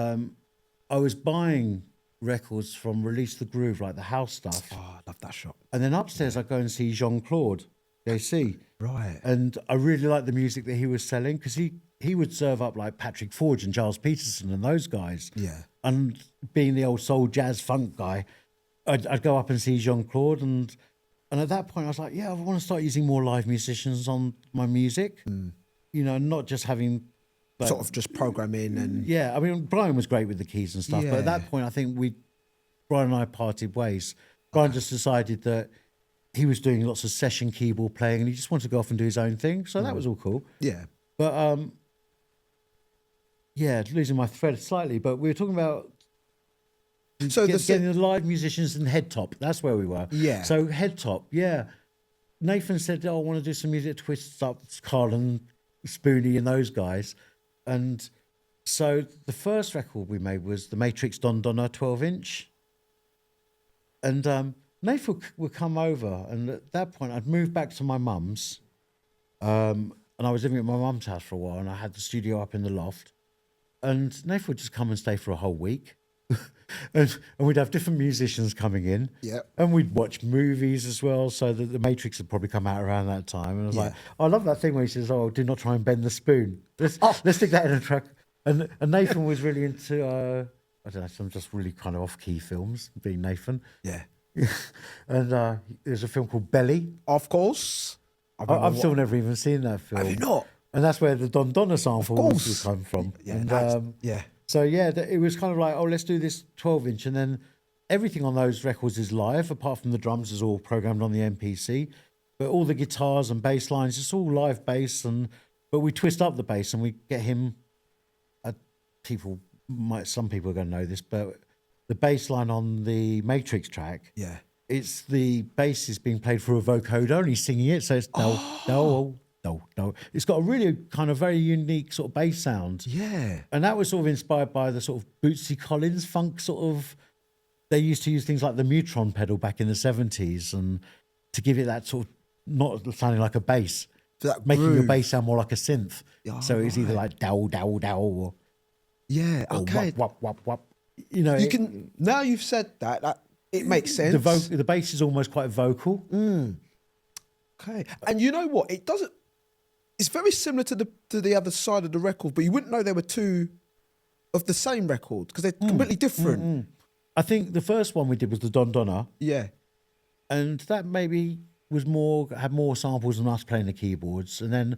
S3: I was buying records from Release the Groove, like the house stuff.
S2: Oh, I love that shop.
S3: And then upstairs, I'd go and see Jean-Claude JC.
S2: Right.
S3: And I really liked the music that he was selling, because he would serve up like Patrick Forge and Giles Peterson and those guys.
S2: Yeah.
S3: And being the old soul jazz funk guy, I'd go up and see Jean-Claude, and at that point I was like, yeah, I want to start using more live musicians on my music. You know, not just having like,
S2: Sort of just programming and...
S3: yeah, I mean, Brian was great with the keys and stuff, but at that point I think Brian and I parted ways. Brian just decided that he was doing lots of session keyboard playing and he just wanted to go off and do his own thing, so that was all cool.
S2: Yeah.
S3: But yeah, losing my thread slightly, but we were talking about
S2: So
S3: getting the live musicians and Headtop. That's where we were.
S2: Yeah.
S3: So Headtop, yeah. Nathan said, oh, I want to do some music that twists up Carl and Spoonie and those guys. And so the first record we made was the Matrix Don Donna 12-inch. And Nathan would come over, and at that point I'd moved back to my mum's. And I was living at my mum's house for a while, and I had the studio up in the loft. And Nathan would just come and stay for a whole week. and we'd have different musicians coming in.
S2: Yeah.
S3: And we'd watch movies as well, so that the Matrix had probably come out around that time. And I was like, I love that thing where he says, oh, do not try and bend the spoon. Let's stick that in a track. And Nathan was really into, I don't know, some just really kind of off-key films, being Nathan.
S2: Yeah.
S3: And there's a film called Belly.
S2: Of course.
S3: I've still never even seen that film.
S2: Have you not?
S3: And that's where the Don Donna sample would come from.
S2: Yeah.
S3: And,
S2: yeah.
S3: So yeah, it was kind of like, oh, let's do this 12-inch, and then everything on those records is live, apart from the drums is all programmed on the MPC, but all the guitars and bass lines, it's all live bass, but we twist up the bass and we get him. Some people are going to know this, but the bass line on the Matrix track,
S2: Yeah.
S3: it's the bass is being played for a vocoder and he's singing it, so it's no. It's got a really kind of very unique sort of bass sound.
S2: Yeah.
S3: And that was sort of inspired by the sort of Bootsy Collins funk sort of. They used to use things like the Mutron pedal back in the 70s, and to give it that sort of not sounding like a bass,
S2: That
S3: making your
S2: groove.
S3: bass sound more like a synth.
S2: Yeah,
S3: So it's either
S2: right.
S3: like dow dow dow or
S2: Yeah, okay.
S3: wop wop wop wop. You know,
S2: You can now you've said that it makes sense.
S3: the bass is almost quite vocal.
S2: Okay, and you know what? It doesn't. It's very similar to the other side of the record, but you wouldn't know they were two of the same record because they're completely different.
S3: I think the first one we did was the Don Donna,
S2: Yeah,
S3: and that maybe was had more samples than us playing the keyboards. And then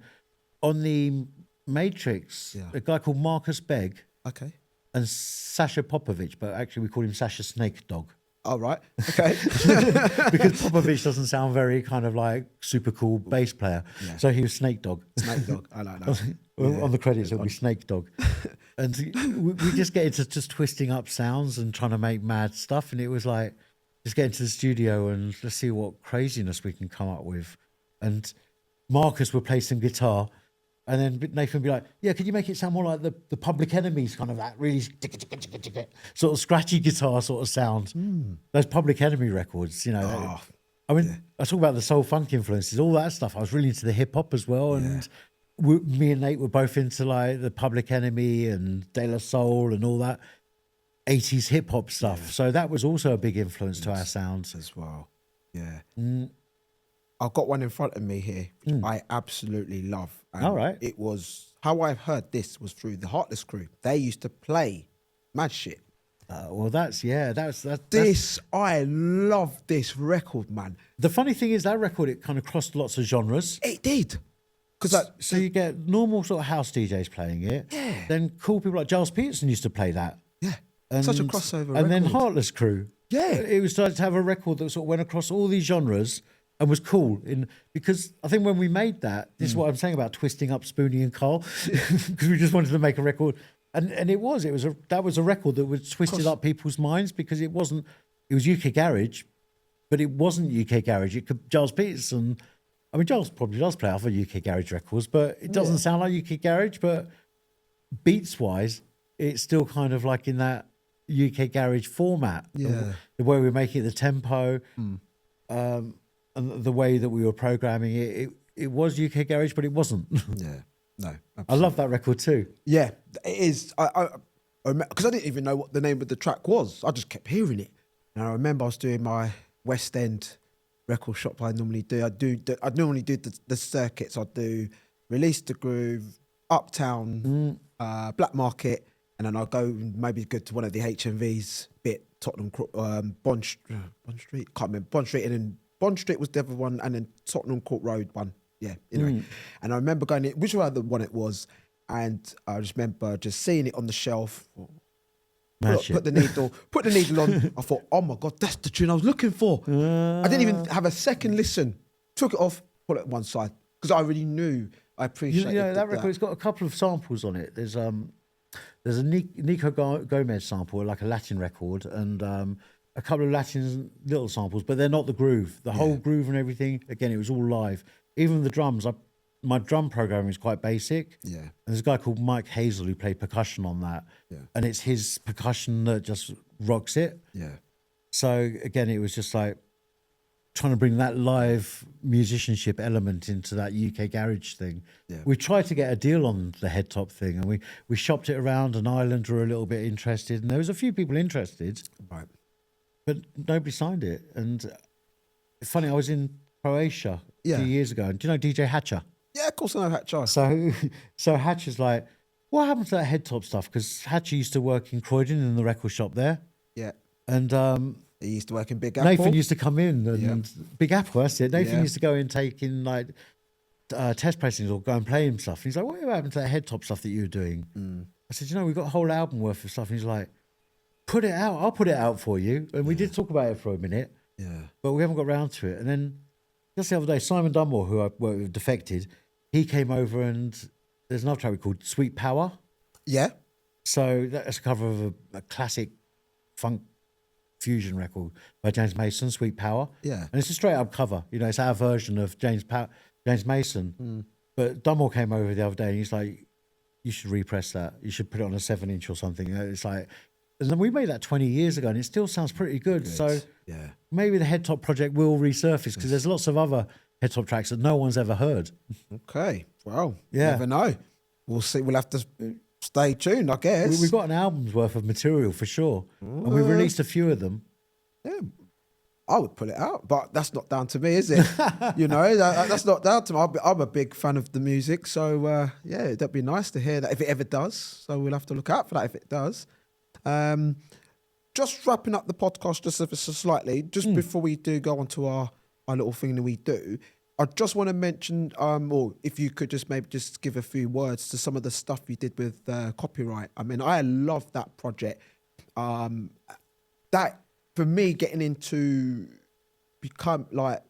S3: on the Matrix,
S2: Yeah.
S3: a guy called Marcus Begg
S2: okay.
S3: and Sasha Popovich, but actually we call him Sasha Snake Dog.
S2: All right. Okay.
S3: Because Popovich doesn't sound very kind of like super cool bass player.
S2: Yeah.
S3: So he was Snake Dog.
S2: Snake Dog. I like that.
S3: On the credits, it'll be Snake Dog. And we just get into just twisting up sounds and trying to make mad stuff. And it was like, just get into the studio and let's see what craziness we can come up with. And Marcus would play some guitar. And then Nathan would be like, yeah, could you make it sound more like the Public Enemy's kind of that really sort of scratchy guitar sort of sound? Those Public Enemy records, you know. I mean, I talk about the soul funk influences, all that stuff. I was really into the hip hop as well. And me and Nate were both into like the Public Enemy and De La Soul and all that 80s hip hop stuff. So that was also a big influence to our sounds.
S2: As well. Yeah. I've got one in front of me here, which I absolutely love. And
S3: All right.
S2: It was how I've heard this was through the Heartless crew. They used to play mad shit.
S3: Well, that's
S2: This, I love this record, man.
S3: the funny thing is that record, it kind of crossed lots of genres.
S2: It did. Because
S3: So you get normal sort of house DJs playing it.
S2: Yeah.
S3: Then cool people like Giles Peterson used to play that.
S2: yeah,
S3: And,
S2: such a crossover
S3: And then
S2: record.
S3: Heartless Crew.
S2: Yeah.
S3: It was started to have a record that sort of went across all these genres and was cool. Because I think when we made that, this is what I'm saying about twisting up Spoonie and Carl, because we just wanted to make a record. And that was a record that was twisted up people's minds because it was UK garage, but it wasn't UK garage. Giles Peterson, I mean, Giles probably does play other UK garage records, but it doesn't sound like UK garage. But beats wise, it's still kind of like in that UK garage format.
S2: Yeah.
S3: The way we make it, the tempo, and the way that we were programming it, it was UK garage, but it wasn't.
S2: Yeah, no.
S3: I love that record too.
S2: Yeah, it is. I because I didn't even know what the name of the track was. I just kept hearing it, and I remember I was doing my West End record shop. I normally do. I normally do the circuits. I do Release the Groove, Uptown, Black Market, and then I'll go maybe go to one of the HMVs bit, Tottenham, Bond Street. Can't remember Bond Street, and then Bond Street was the other one, and then Tottenham Court Road one. Yeah, anyway. And I remember going in, which one it was, and I just remember just seeing it on the shelf. Put the needle on. I thought, oh my God, that's the tune I was looking for. I didn't even have a second listen. Took it off, put it on one side because I already knew. I appreciated
S3: that record. It's got a couple of samples on it. There's a Nico Gomez sample, like a Latin record, and a couple of Latin little samples, but they're not the groove. The whole groove and everything. Again, it was all live. Even the drums. My drum programming is quite basic.
S2: Yeah.
S3: And there's a guy called Mike Hazel who played percussion on that.
S2: Yeah.
S3: And it's his percussion that just rocks it.
S2: Yeah.
S3: So again, it was just like trying to bring that live musicianship element into that UK garage thing.
S2: Yeah.
S3: We tried to get a deal on the Headtop thing, and we shopped it around, and Ireland were a little bit interested, and there was a few people interested,
S2: Right.
S3: but nobody signed it. And it's funny, I was in Croatia a few years ago, and do you know DJ Hatcher?
S2: Yeah, of course I know Hatcher.
S3: So Hatcher's like, what happened to that Headtop stuff? Because Hatcher used to work in Croydon in the record shop there.
S2: Yeah.
S3: And
S2: He used to work in Big Apple.
S3: Nathan used to come in and Big Apple, that's it. Nathan
S2: Yeah.
S3: used to go and take in like test pressings or go and play him stuff. And he's like, what happened to that Headtop stuff that you were doing? I said, we've got a whole album worth of stuff. And he's like, put it out. I'll put it out for you. And we did talk about it for a minute.
S2: Yeah.
S3: But we haven't got round to it. And then just the other day, Simon Dunmore, who I worked with, Defected, he came over, and there's another track we called Sweet Power.
S2: Yeah.
S3: So that's a cover of a classic funk fusion record by James Mason, Sweet Power.
S2: Yeah.
S3: And it's a straight up cover. It's our version of James Mason. But Dunmore came over the other day and he's like, you should repress that. You should put it on a 7-inch or something. It's like, And then we made that 20 years ago, and it still sounds pretty good. So
S2: yeah,
S3: maybe the Headtop project will resurface because there's lots of other Headtop tracks that no one's ever heard.
S2: okay. Well,
S3: Yeah.
S2: never know. We'll see. We'll have to stay tuned, I guess.
S3: We've got an album's worth of material for sure, and we've released a few of them.
S2: Yeah, I would pull it out, but that's not down to me, is it? That's not down to me. I'm a big fan of the music, so yeah, that'd be nice to hear that if it ever does. So we'll have to look out for that if it does. Just wrapping up the podcast just ever so slightly, just before we do go on to our little thing that we do, I just want to mention, or if you could just maybe just give a few words to some of the stuff you did with copyright. I mean, I love that project. That, for me, getting into become like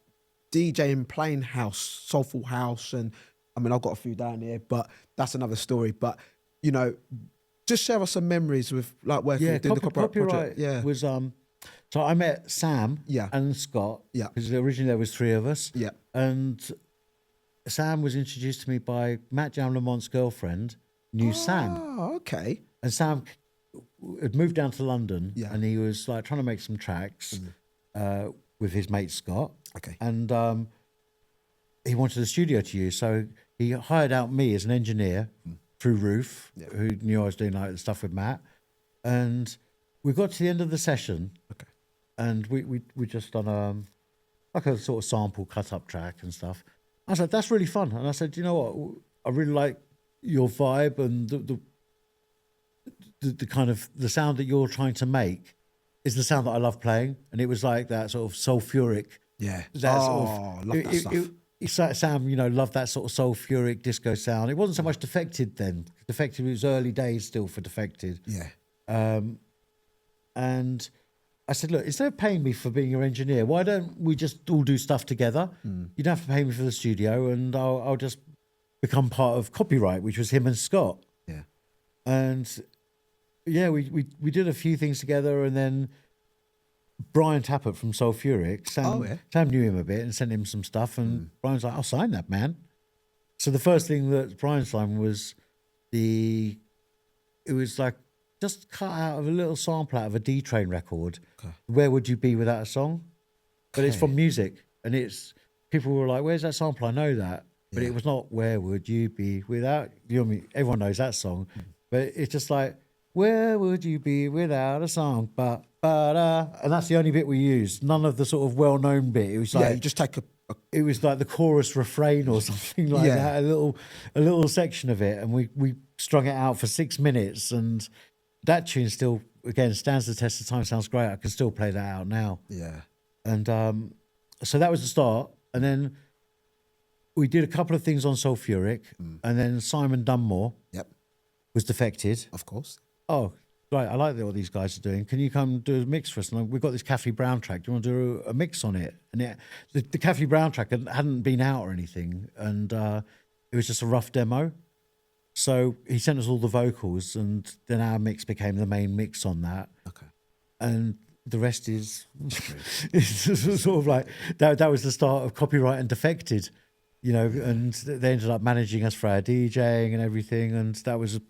S2: DJing, playing house, soulful house, and I mean, I've got a few down here, but that's another story. But, you know, just share us some memories with like working doing the copyright project. Yeah,
S3: was so I met Sam and Scott.
S2: Yeah,
S3: because originally there was three of us.
S2: Yeah,
S3: and Sam was introduced to me by Matt Jam Lamont's girlfriend, knew Sam.
S2: Oh, okay.
S3: And Sam had moved down to London,
S2: Yeah.
S3: and he was like trying to make some tracks with his mate Scott.
S2: Okay.
S3: And he wanted a studio to use, so he hired out me as an engineer through Roof, who knew I was doing like the stuff with Matt. And we got to the end of the session, and we just done like a sort of sample cut up track and stuff. I was like, that's really fun. And I said, you know what, I really like your vibe and the kind of the sound that you're trying to make is the sound that I love playing. And it was like that sort of sulfuric.
S2: Yeah.
S3: That
S2: love that stuff.
S3: Sam, you know, loved that sort of sulfuric disco sound. It wasn't so much Defected then. Defected was early days still for Defected.
S2: Yeah.
S3: And I said, look, instead of paying me for being your engineer, why don't we just all do stuff together? You don't have to pay me for the studio, and I'll just become part of copyright, which was him and Scott.
S2: Yeah.
S3: And yeah, we did a few things together, and then Brian Tappert from Sulfuric, Sam knew him a bit and sent him some stuff, and Brian's like, I'll sign that, man. So the first thing that Brian signed was it was like just cut out of a little sample out of a D-Train record. Okay. Where Would You Be Without a Song? But it's from music, and people were like, where's that sample? I know that. But it was not Where Would You Be Without, you know what I mean? Everyone knows that song. But it's just like, where would you be without a song? And that's the only bit we used. None of the sort of well-known bit. It was like,
S2: you just take
S3: it was like the chorus refrain or something like that. A little section of it, and we strung it out for 6 minutes, and that tune still, again, stands the test of time. Sounds great. I can still play that out now.
S2: Yeah.
S3: And so that was the start, and then we did a couple of things on Sulfuric, and then Simon Dunmore was Defected.
S2: Of course.
S3: Oh, right, I like what these guys are doing. Can you come do a mix for us? And we've got this Kathy Brown track. Do you want to do a mix on it? And the Kathy Brown track hadn't been out or anything, and it was just a rough demo. So he sent us all the vocals, and then our mix became the main mix on that.
S2: Okay.
S3: And the rest is sort of like, that was the start of Copyright and Defected, you know, and they ended up managing us for our DJing and everything, and that was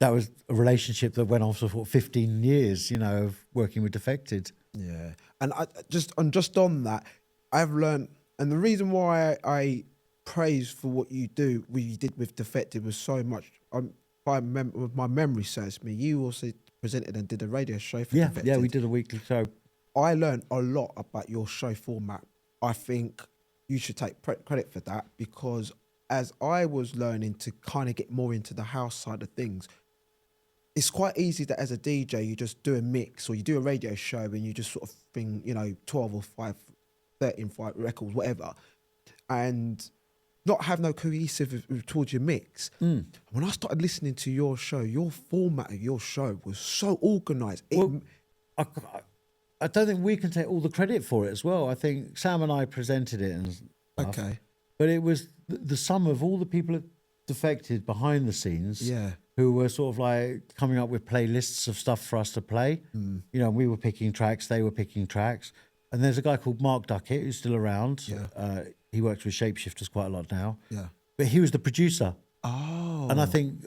S3: a relationship that went on for 15 years, you know, of working with Defected.
S2: Yeah. And just on that, I've learned, and the reason why I praise for what you did with Defected was so much, my memory serves me, you also presented and did a radio show for Defected.
S3: Yeah, we did a weekly show.
S2: I learned a lot about your show format. I think you should take credit for that, because as I was learning to kind of get more into the house side of things, it's quite easy that as a DJ, you just do a mix or you do a radio show and you just sort of bring, 12 or 13 records, whatever, and not have no cohesive towards your mix. When I started listening to your show, your format of your show was so organised.
S3: I don't think we can take all the credit for it as well. I think Sam and I presented it and stuff,
S2: okay,
S3: but it was the sum of all the people that Defected behind the scenes, who were sort of like coming up with playlists of stuff for us to play. You know, we were picking tracks, they were picking tracks. And there's a guy called Mark Duckett who's still around. He works with Shapeshifters quite a lot now. But he was the producer. And I think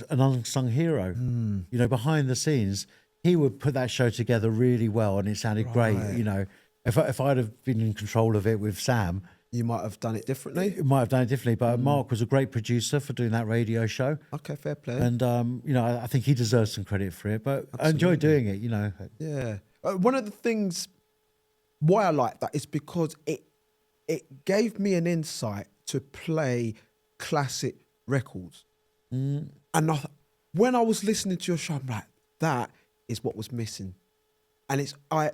S3: an unsung hero. You know, behind the scenes, he would put that show together really well, and it sounded great. You know, if I'd have been in control of it with Sam,
S2: you might have done it differently.
S3: it might have done it differently. But Mark was a great producer for doing that radio show.
S2: Okay, fair play.
S3: And you know, I think he deserves some credit for it. But I enjoy doing it. You know.
S2: Yeah. One of the things why I like that is because it gave me an insight to play classic records. And when I was listening to your show, I'm like, that is what was missing. And it's I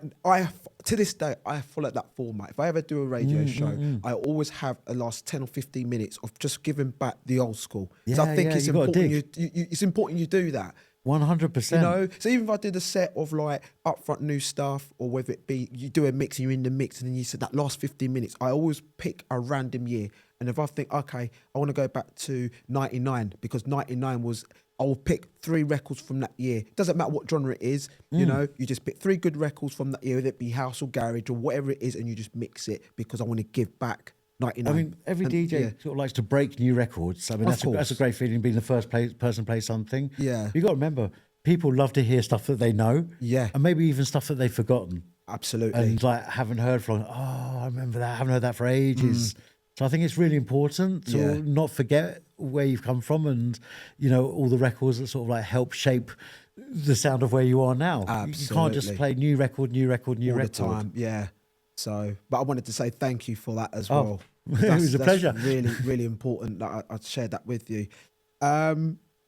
S2: to this day I follow that format. If I ever do a radio show, I always have a last 10 or 15 minutes of just giving back the old school. So I think it's important. It's important you do that.
S3: 100%.
S2: You know, so even if I did a set of like upfront new stuff, or whether it be you do a mix and you're in the mix, and then you said that last 15 minutes, I always pick a random year. And if I think, okay, I want to go back to 99 because 99 was, I will pick 3 records from that year. It doesn't matter what genre it is, you know, you just pick 3 good records from that year, whether it be house or garage or whatever it is, and you just mix it because I want to give back 99.
S3: I mean, every DJ sort of likes to break new records. I mean, that's a great feeling, being the first person play something.
S2: Yeah.
S3: You got to remember, people love to hear stuff that they know.
S2: Yeah.
S3: And maybe even stuff that they've forgotten.
S2: Absolutely.
S3: And like haven't heard from, I remember that. I haven't heard that for ages. So I think it's really important to not forget where you've come from, and, you know, all the records that sort of like help shape the sound of where you are now.
S2: Absolutely.
S3: You can't just play new record.
S2: All the time, yeah. So, but I wanted to say thank you for that as well.
S3: It was a pleasure.
S2: Really, really important that I shared that with you.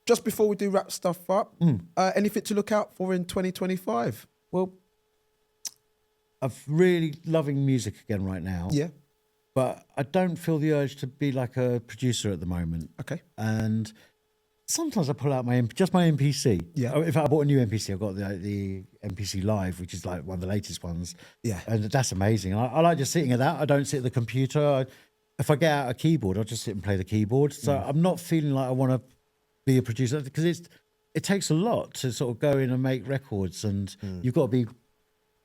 S2: Just before we do wrap stuff up, anything to look out for in 2025?
S3: Well, I'm really loving music again right now.
S2: Yeah.
S3: But I don't feel the urge to be like a producer at the moment.
S2: Okay.
S3: And sometimes I pull out my MPC.
S2: Yeah.
S3: In fact, I bought a new MPC. I've got the MPC Live, which is like one of the latest ones.
S2: Yeah.
S3: And that's amazing. And I like just sitting at that. I don't sit at the computer. If I get out a keyboard, I'll just sit and play the keyboard. So I'm not feeling like I want to be a producer, because it takes a lot to sort of go in and make records, and you've got to be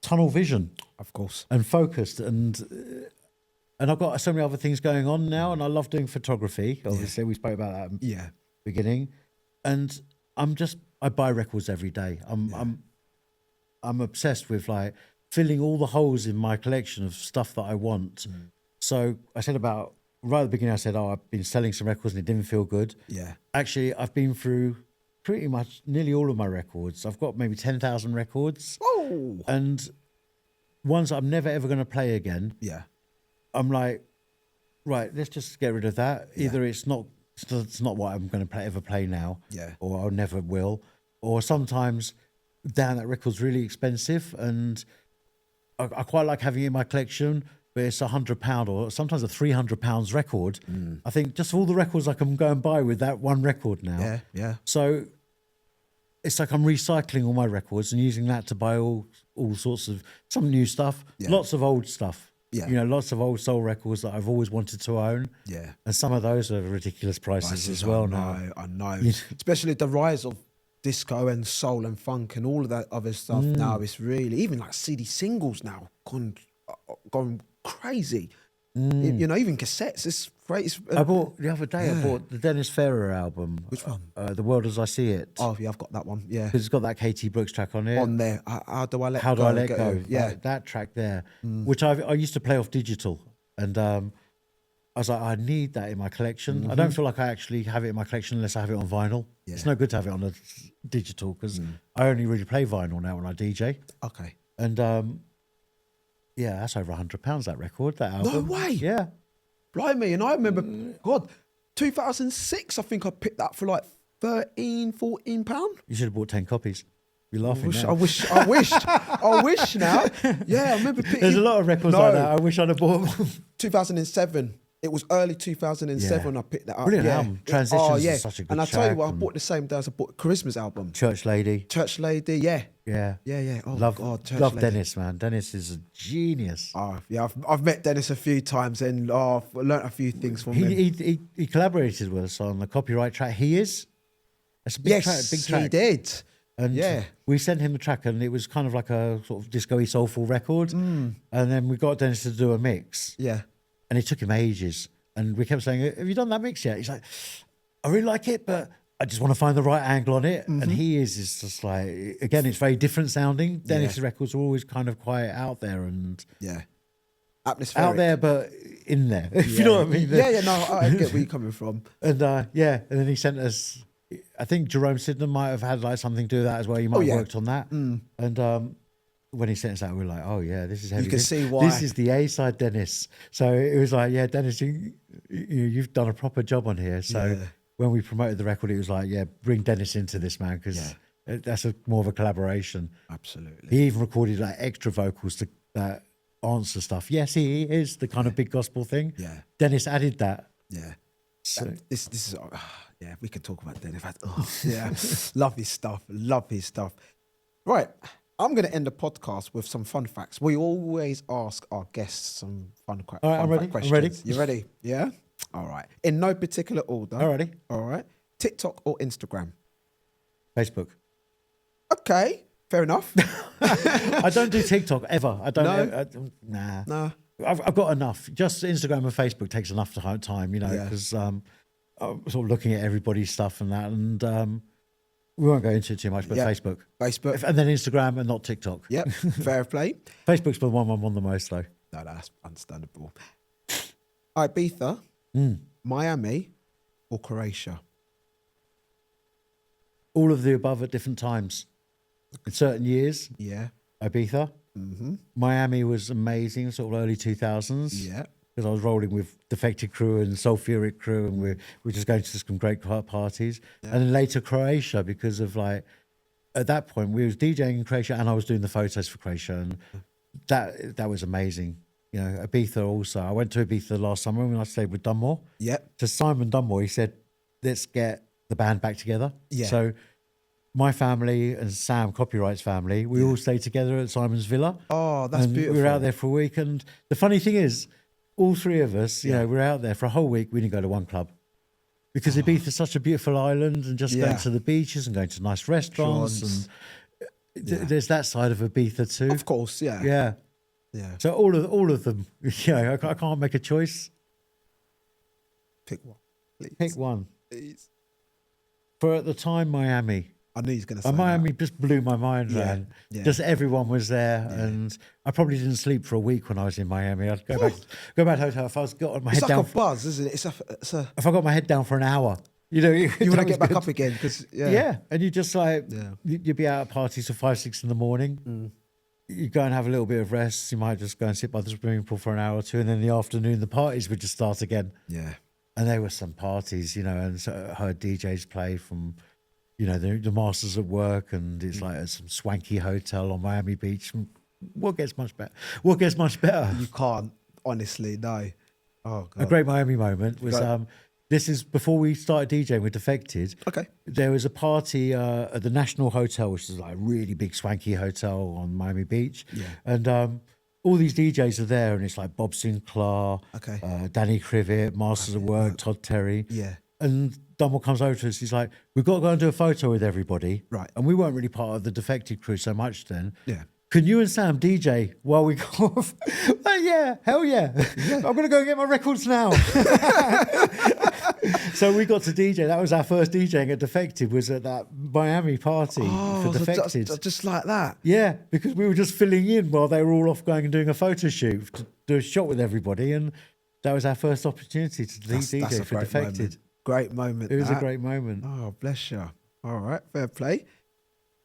S3: tunnel vision,
S2: Of course.
S3: and focused, and I've got so many other things going on now, and I love doing photography. Obviously, we spoke about that at the beginning. And I buy records every day. I'm obsessed with like filling all the holes in my collection of stuff that I want. So I said right at the beginning, I said, I've been selling some records and it didn't feel good.
S2: Yeah.
S3: Actually, I've been through pretty much nearly all of my records. I've got maybe 10,000 records.
S2: Oh.
S3: And ones I'm never, ever going to play again.
S2: Yeah.
S3: I'm like, right, let's just get rid of that. Either it's not what I'm going to ever play now, or I never will. Or sometimes, damn, that record's really expensive, and I quite like having it in my collection, but it's £100 or sometimes a £300 record. I think just all the records I can go and buy with that one record now.
S2: Yeah, yeah.
S3: So it's like I'm recycling all my records and using that to buy all sorts of, some new stuff, lots of old stuff.
S2: Yeah.
S3: You know, lots of old soul records that I've always wanted to own.
S2: Yeah.
S3: And some of those are ridiculous prices as well now.
S2: I know. Especially the rise of disco and soul and funk and all of that other stuff now. It's really, even like CD singles now, gone crazy. You know, even cassettes. It's great.
S3: I bought the Dennis Ferrer album.
S2: Which one?
S3: The World As I See It.
S2: Oh, yeah, I've got that one. Yeah.
S3: Because it's got that Katie Brooks track on it.
S2: On there. How Do I Let Go?
S3: How Do I Let Go?
S2: Yeah.
S3: That track there, which I used to play off digital. And I was like, I need that in my collection. I don't feel like I actually have it in my collection unless I have it on vinyl. Yeah. It's no good to have it on a digital, because I only really play vinyl now when I DJ.
S2: Okay.
S3: And yeah, that's over £100, that record, that album.
S2: No way.
S3: Yeah.
S2: Blimey. And I remember, God, 2006, I think I picked that for like £13-14.
S3: You should have bought 10 copies. You're laughing now.
S2: I wish now. Yeah, I remember picking.
S3: There's a lot of records like that. I wish I'd have bought them.
S2: 2007. It was early 2007 I picked that up.
S3: Brilliant album. Transitions is such a good
S2: And I
S3: track.
S2: tell you what, I bought the same day as I bought Charisma's album.
S3: Church Lady.
S2: Yeah.
S3: Yeah.
S2: Oh,
S3: love,
S2: God, Church
S3: love
S2: Lady.
S3: Dennis, man. Dennis is a genius.
S2: Oh, yeah, I've met Dennis a few times and I've learnt a few things from him.
S3: He collaborated with us on the copyright track He Is. That's a big track. Big track.
S2: He did.
S3: And we sent him the track, and it was kind of like a sort of disco-y soulful record. And then we got Dennis to do a mix.
S2: Yeah.
S3: And it took him ages. And we kept saying, have you done that mix yet? He's like, I really like it, but I just want to find the right angle on it. And he is just like, again, it's very different sounding. Dennis's records are always kind of quite out there and
S2: atmospheric.
S3: out there, but in there, if you know what I mean.
S2: No, I get where you're coming from.
S3: And and then he sent us, I think Jerome Sydenham might have had like something to do with that as well. You might have worked on that. And when he sent us out, we were like, oh yeah, this is heavy.
S2: You can see why.
S3: This is the A-side, Dennis. So it was like, yeah, Dennis, you've done a proper job on here. So when we promoted the record, it was like, yeah, bring Dennis into this, man, because that's more of a collaboration.
S2: Absolutely.
S3: He even recorded like extra vocals to answer stuff. Yes, he is the kind of big gospel thing.
S2: Yeah.
S3: Dennis added that.
S2: Yeah.
S3: So
S2: This is we could talk about Dennis. Love his stuff. Love his stuff. Right. I'm going to end the podcast with some fun facts. We always ask our guests some fun questions.
S3: All right, I'm ready.
S2: Questions.
S3: I'm ready.
S2: You ready? Yeah? All right. In no particular order.
S3: Alrighty.
S2: All right. TikTok or Instagram?
S3: Facebook.
S2: Okay. Fair enough.
S3: I don't do TikTok ever. I don't.
S2: No?
S3: Nah. I've got enough. Just Instagram and Facebook takes enough time, you know, because I'm sort of looking at everybody's stuff and that. And we won't go into it too much, but Facebook.
S2: Facebook.
S3: And then Instagram and not TikTok.
S2: Yep. Fair play.
S3: Facebook's the one I'm on the most, though.
S2: No, that's understandable. Ibiza, Miami, or Croatia?
S3: All of the above at different times. In certain years,
S2: Yeah.
S3: Ibiza. Miami was amazing, sort of early 2000s.
S2: Yeah.
S3: Because I was rolling with Defected crew and Sulfuric crew, and we're just going to some great parties. And then later Croatia, because of like, at that point we was DJing in Croatia and I was doing the photos for Croatia, and that was amazing. You know, Ibiza also. I went to Ibiza last summer when I stayed with Dunmore.
S2: Yep.
S3: To Simon Dunmore, he said, let's get the band back together.
S2: Yeah.
S3: So my family and Sam Copyright's family, we all stayed together at Simon's Villa.
S2: Oh, that's
S3: and
S2: beautiful.
S3: We were out there for a week. And the funny thing is, all three of us, you know, we were out there for a whole week. We didn't go to one club because Ibiza's such a beautiful island, and just going to the beaches and going to nice restaurants. And there's that side of Ibiza too.
S2: Of course, yeah.
S3: Yeah.
S2: Yeah.
S3: So all of them, you know, I can't make a choice.
S2: Pick one, please.
S3: Pick one.
S2: Please.
S3: For at the time, Miami.
S2: I knew he was going to say
S3: Miami just blew my mind, man.
S2: Yeah.
S3: Just everyone was there, and I probably didn't sleep for a week when I was in Miami. I'd go back to the hotel. If I was got my
S2: It's
S3: head
S2: like
S3: down,
S2: a buzz, isn't it? It's a
S3: if I got my head down for an hour, you know,
S2: you want to get back up again because
S3: and you just like you'd be out at parties till 5, 6 in the morning. You go and have a little bit of rest. You might just go and sit by the swimming pool for an hour or two, and then in the afternoon the parties would just start again.
S2: Yeah.
S3: And there were some parties, you know, and so I heard DJs play from, you know, the Masters at Work, and it's like at some swanky hotel on Miami Beach. What gets much better? What gets much better?
S2: You can't, honestly, no. Oh, God.
S3: A great Miami moment was, this is before we started DJing with Defected.
S2: Okay.
S3: There was a party at the National Hotel, which is like a really big swanky hotel on Miami Beach.
S2: Yeah.
S3: And all these DJs are there, and it's like Bob Sinclair, Danny Crivet, Masters at Work, Todd Terry.
S2: Yeah.
S3: And Dunmore comes over to us. He's like, we've got to go and do a photo with everybody.
S2: Right.
S3: And we weren't really part of the Defected crew so much then.
S2: Yeah.
S3: Can you and Sam DJ while we go off? Like, yeah, hell yeah. I'm going to go and get my records now. So we got to DJ. That was our first DJing at Defected, was at that Miami party for Defected.
S2: Just like that.
S3: Yeah, because we were just filling in while they were all off going and doing a photo shoot to do a shot with everybody. And that was our first opportunity to DJ for Defected.
S2: Moment. Great moment.
S3: It was a great moment.
S2: Oh, bless you. All right, fair play.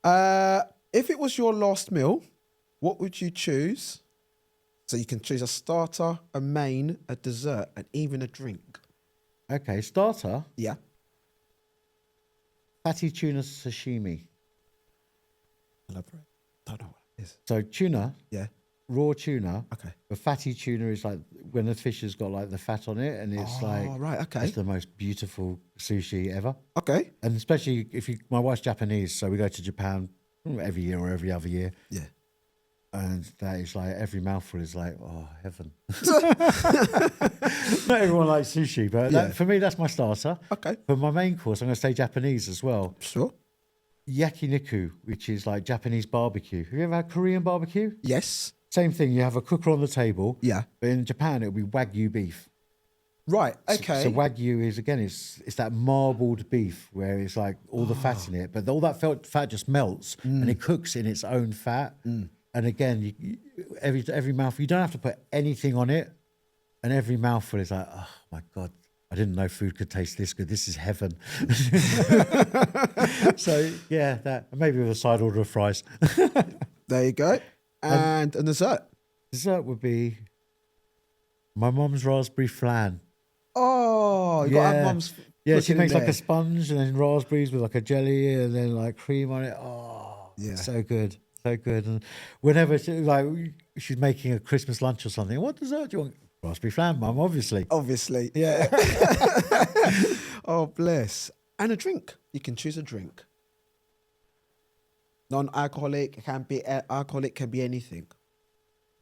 S2: If it was your last meal, what would you choose? So you can choose a starter, a main, a dessert, and even a drink.
S3: Okay, starter.
S2: Yeah.
S3: Fatty tuna sashimi.
S2: Elaborate. Don't know what it is.
S3: So tuna.
S2: Yeah.
S3: Raw tuna.
S2: Okay.
S3: A fatty tuna is like when the fish has got like the fat on it, and it's
S2: right, okay.
S3: it's the most beautiful sushi ever.
S2: Okay.
S3: And especially my wife's Japanese, so we go to Japan every year or every other year.
S2: Yeah.
S3: And that is like, every mouthful is like, oh, heaven. Not everyone likes sushi, but for me, that's my starter.
S2: Okay.
S3: For my main course, I'm going to stay Japanese as well.
S2: Sure.
S3: Yakiniku, which is like Japanese barbecue. Have you ever had Korean barbecue?
S2: Yes.
S3: Same thing. You have a cooker on the table.
S2: Yeah.
S3: But in Japan, it'll be Wagyu beef.
S2: Right. Okay.
S3: So Wagyu is, again, it's that marbled beef where it's like all the fat in it, but all that fat just melts and it cooks in its own fat. And again, every mouthful, you don't have to put anything on it, and every mouthful is like, oh my God, I didn't know food could taste this good. This is heaven. So yeah, that maybe with a side order of fries.
S2: There you go. And a dessert.
S3: Dessert would be my mum's raspberry flan.
S2: Oh, you got to have mum's.
S3: Yeah, she
S2: cooking in
S3: makes like
S2: there.
S3: a sponge and then raspberries with like a jelly and then like cream on it. Oh,
S2: Yeah.
S3: so good, so good. And whenever she's making a Christmas lunch or something, what dessert do you want? Raspberry flan, mum, obviously.
S2: Obviously, yeah. Oh, bless. And a drink. You can choose a drink. Non-alcoholic, can be alcoholic, can be anything.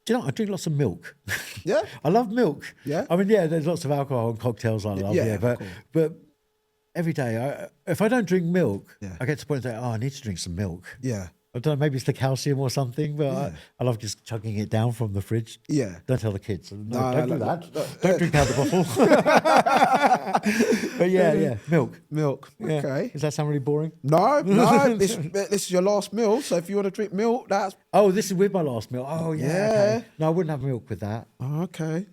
S3: Do you know, I drink lots of milk.
S2: Yeah?
S3: I love milk.
S2: Yeah?
S3: I mean, yeah, there's lots of alcohol and cocktails I love,
S2: Yeah, of
S3: but every day, if I don't drink milk,
S2: Yeah.
S3: I get to the point that, I need to drink some milk.
S2: Yeah.
S3: I don't know, maybe it's the calcium or something, but I love just chugging it down from the fridge.
S2: Yeah.
S3: Don't tell the kids. No, don't do that.
S2: no.
S3: Don't drink out the bottle. But yeah, milk.
S2: Milk.
S3: Yeah.
S2: Okay.
S3: Does that sound really boring?
S2: No. This is your last meal, so if you want to drink milk, that's
S3: Oh, this is with my last meal. Oh, yeah.
S2: Yeah.
S3: Okay. No, I wouldn't have milk with that.
S2: okay.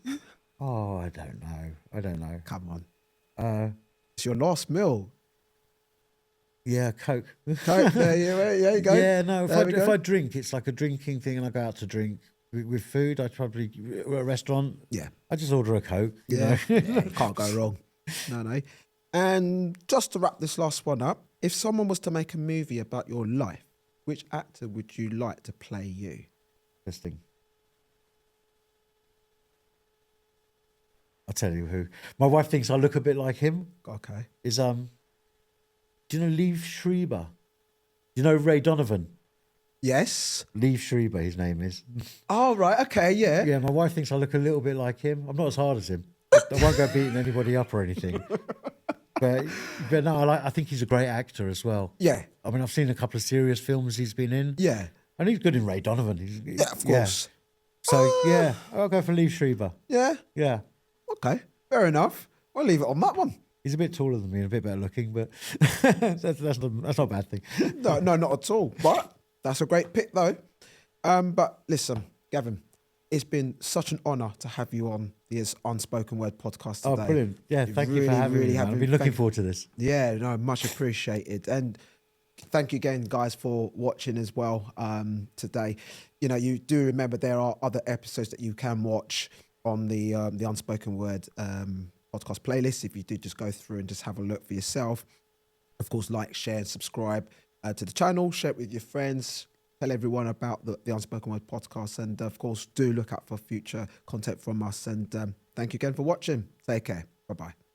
S3: Oh, I don't know.
S2: Come on.
S3: Uh,
S2: It's your last meal.
S3: yeah, Coke.
S2: Coke, there you go.
S3: Yeah, no,
S2: There we
S3: if
S2: go.
S3: I drink, it's like a drinking thing and I go out to drink. With food, I probably, at a restaurant,
S2: Yeah.
S3: I just order a Coke. you
S2: Yeah.
S3: know?
S2: Can't go wrong. No. And just to wrap this last one up, if someone was to make a movie about your life, which actor would you like to play you?
S3: Interesting. I'll tell you who. My wife thinks I look a bit like him.
S2: Okay.
S3: Is do you know Liev Schreiber? Do you know Ray Donovan?
S2: Yes.
S3: Liev Schreiber, his name is.
S2: Oh, right. Okay. Yeah.
S3: Yeah, my wife thinks I look a little bit like him. I'm not as hard as him. I won't go beating anybody up or anything. But no, I think he's a great actor as well.
S2: Yeah.
S3: I mean, I've seen a couple of serious films he's been in.
S2: Yeah.
S3: And he's good in Ray Donovan.
S2: Yeah, of course.
S3: So, yeah, I'll go for Liev Schreiber.
S2: Yeah.
S3: Yeah.
S2: Okay. Fair enough. We'll leave it on that one.
S3: He's a bit taller than me and a bit better looking, but that's not a bad thing.
S2: No, not at all. But that's a great pick, though. But listen, Gavin, it's been such an honour to have you on the Unspoken Word podcast today.
S3: Oh, brilliant. Yeah, thank you for having me, man. I've been looking forward to this.
S2: Yeah, no, much appreciated. And thank you again, guys, for watching as well today. You know, you do remember there are other episodes that you can watch on the Unspoken Word podcast playlist. If you do just go through and just have a look for yourself. Of course, like, share, and subscribe to the channel. Share it with your friends. Tell everyone about the Unspoken Word podcast. And, of course, do look out for future content from us. And thank you again for watching. Take care. Bye-bye.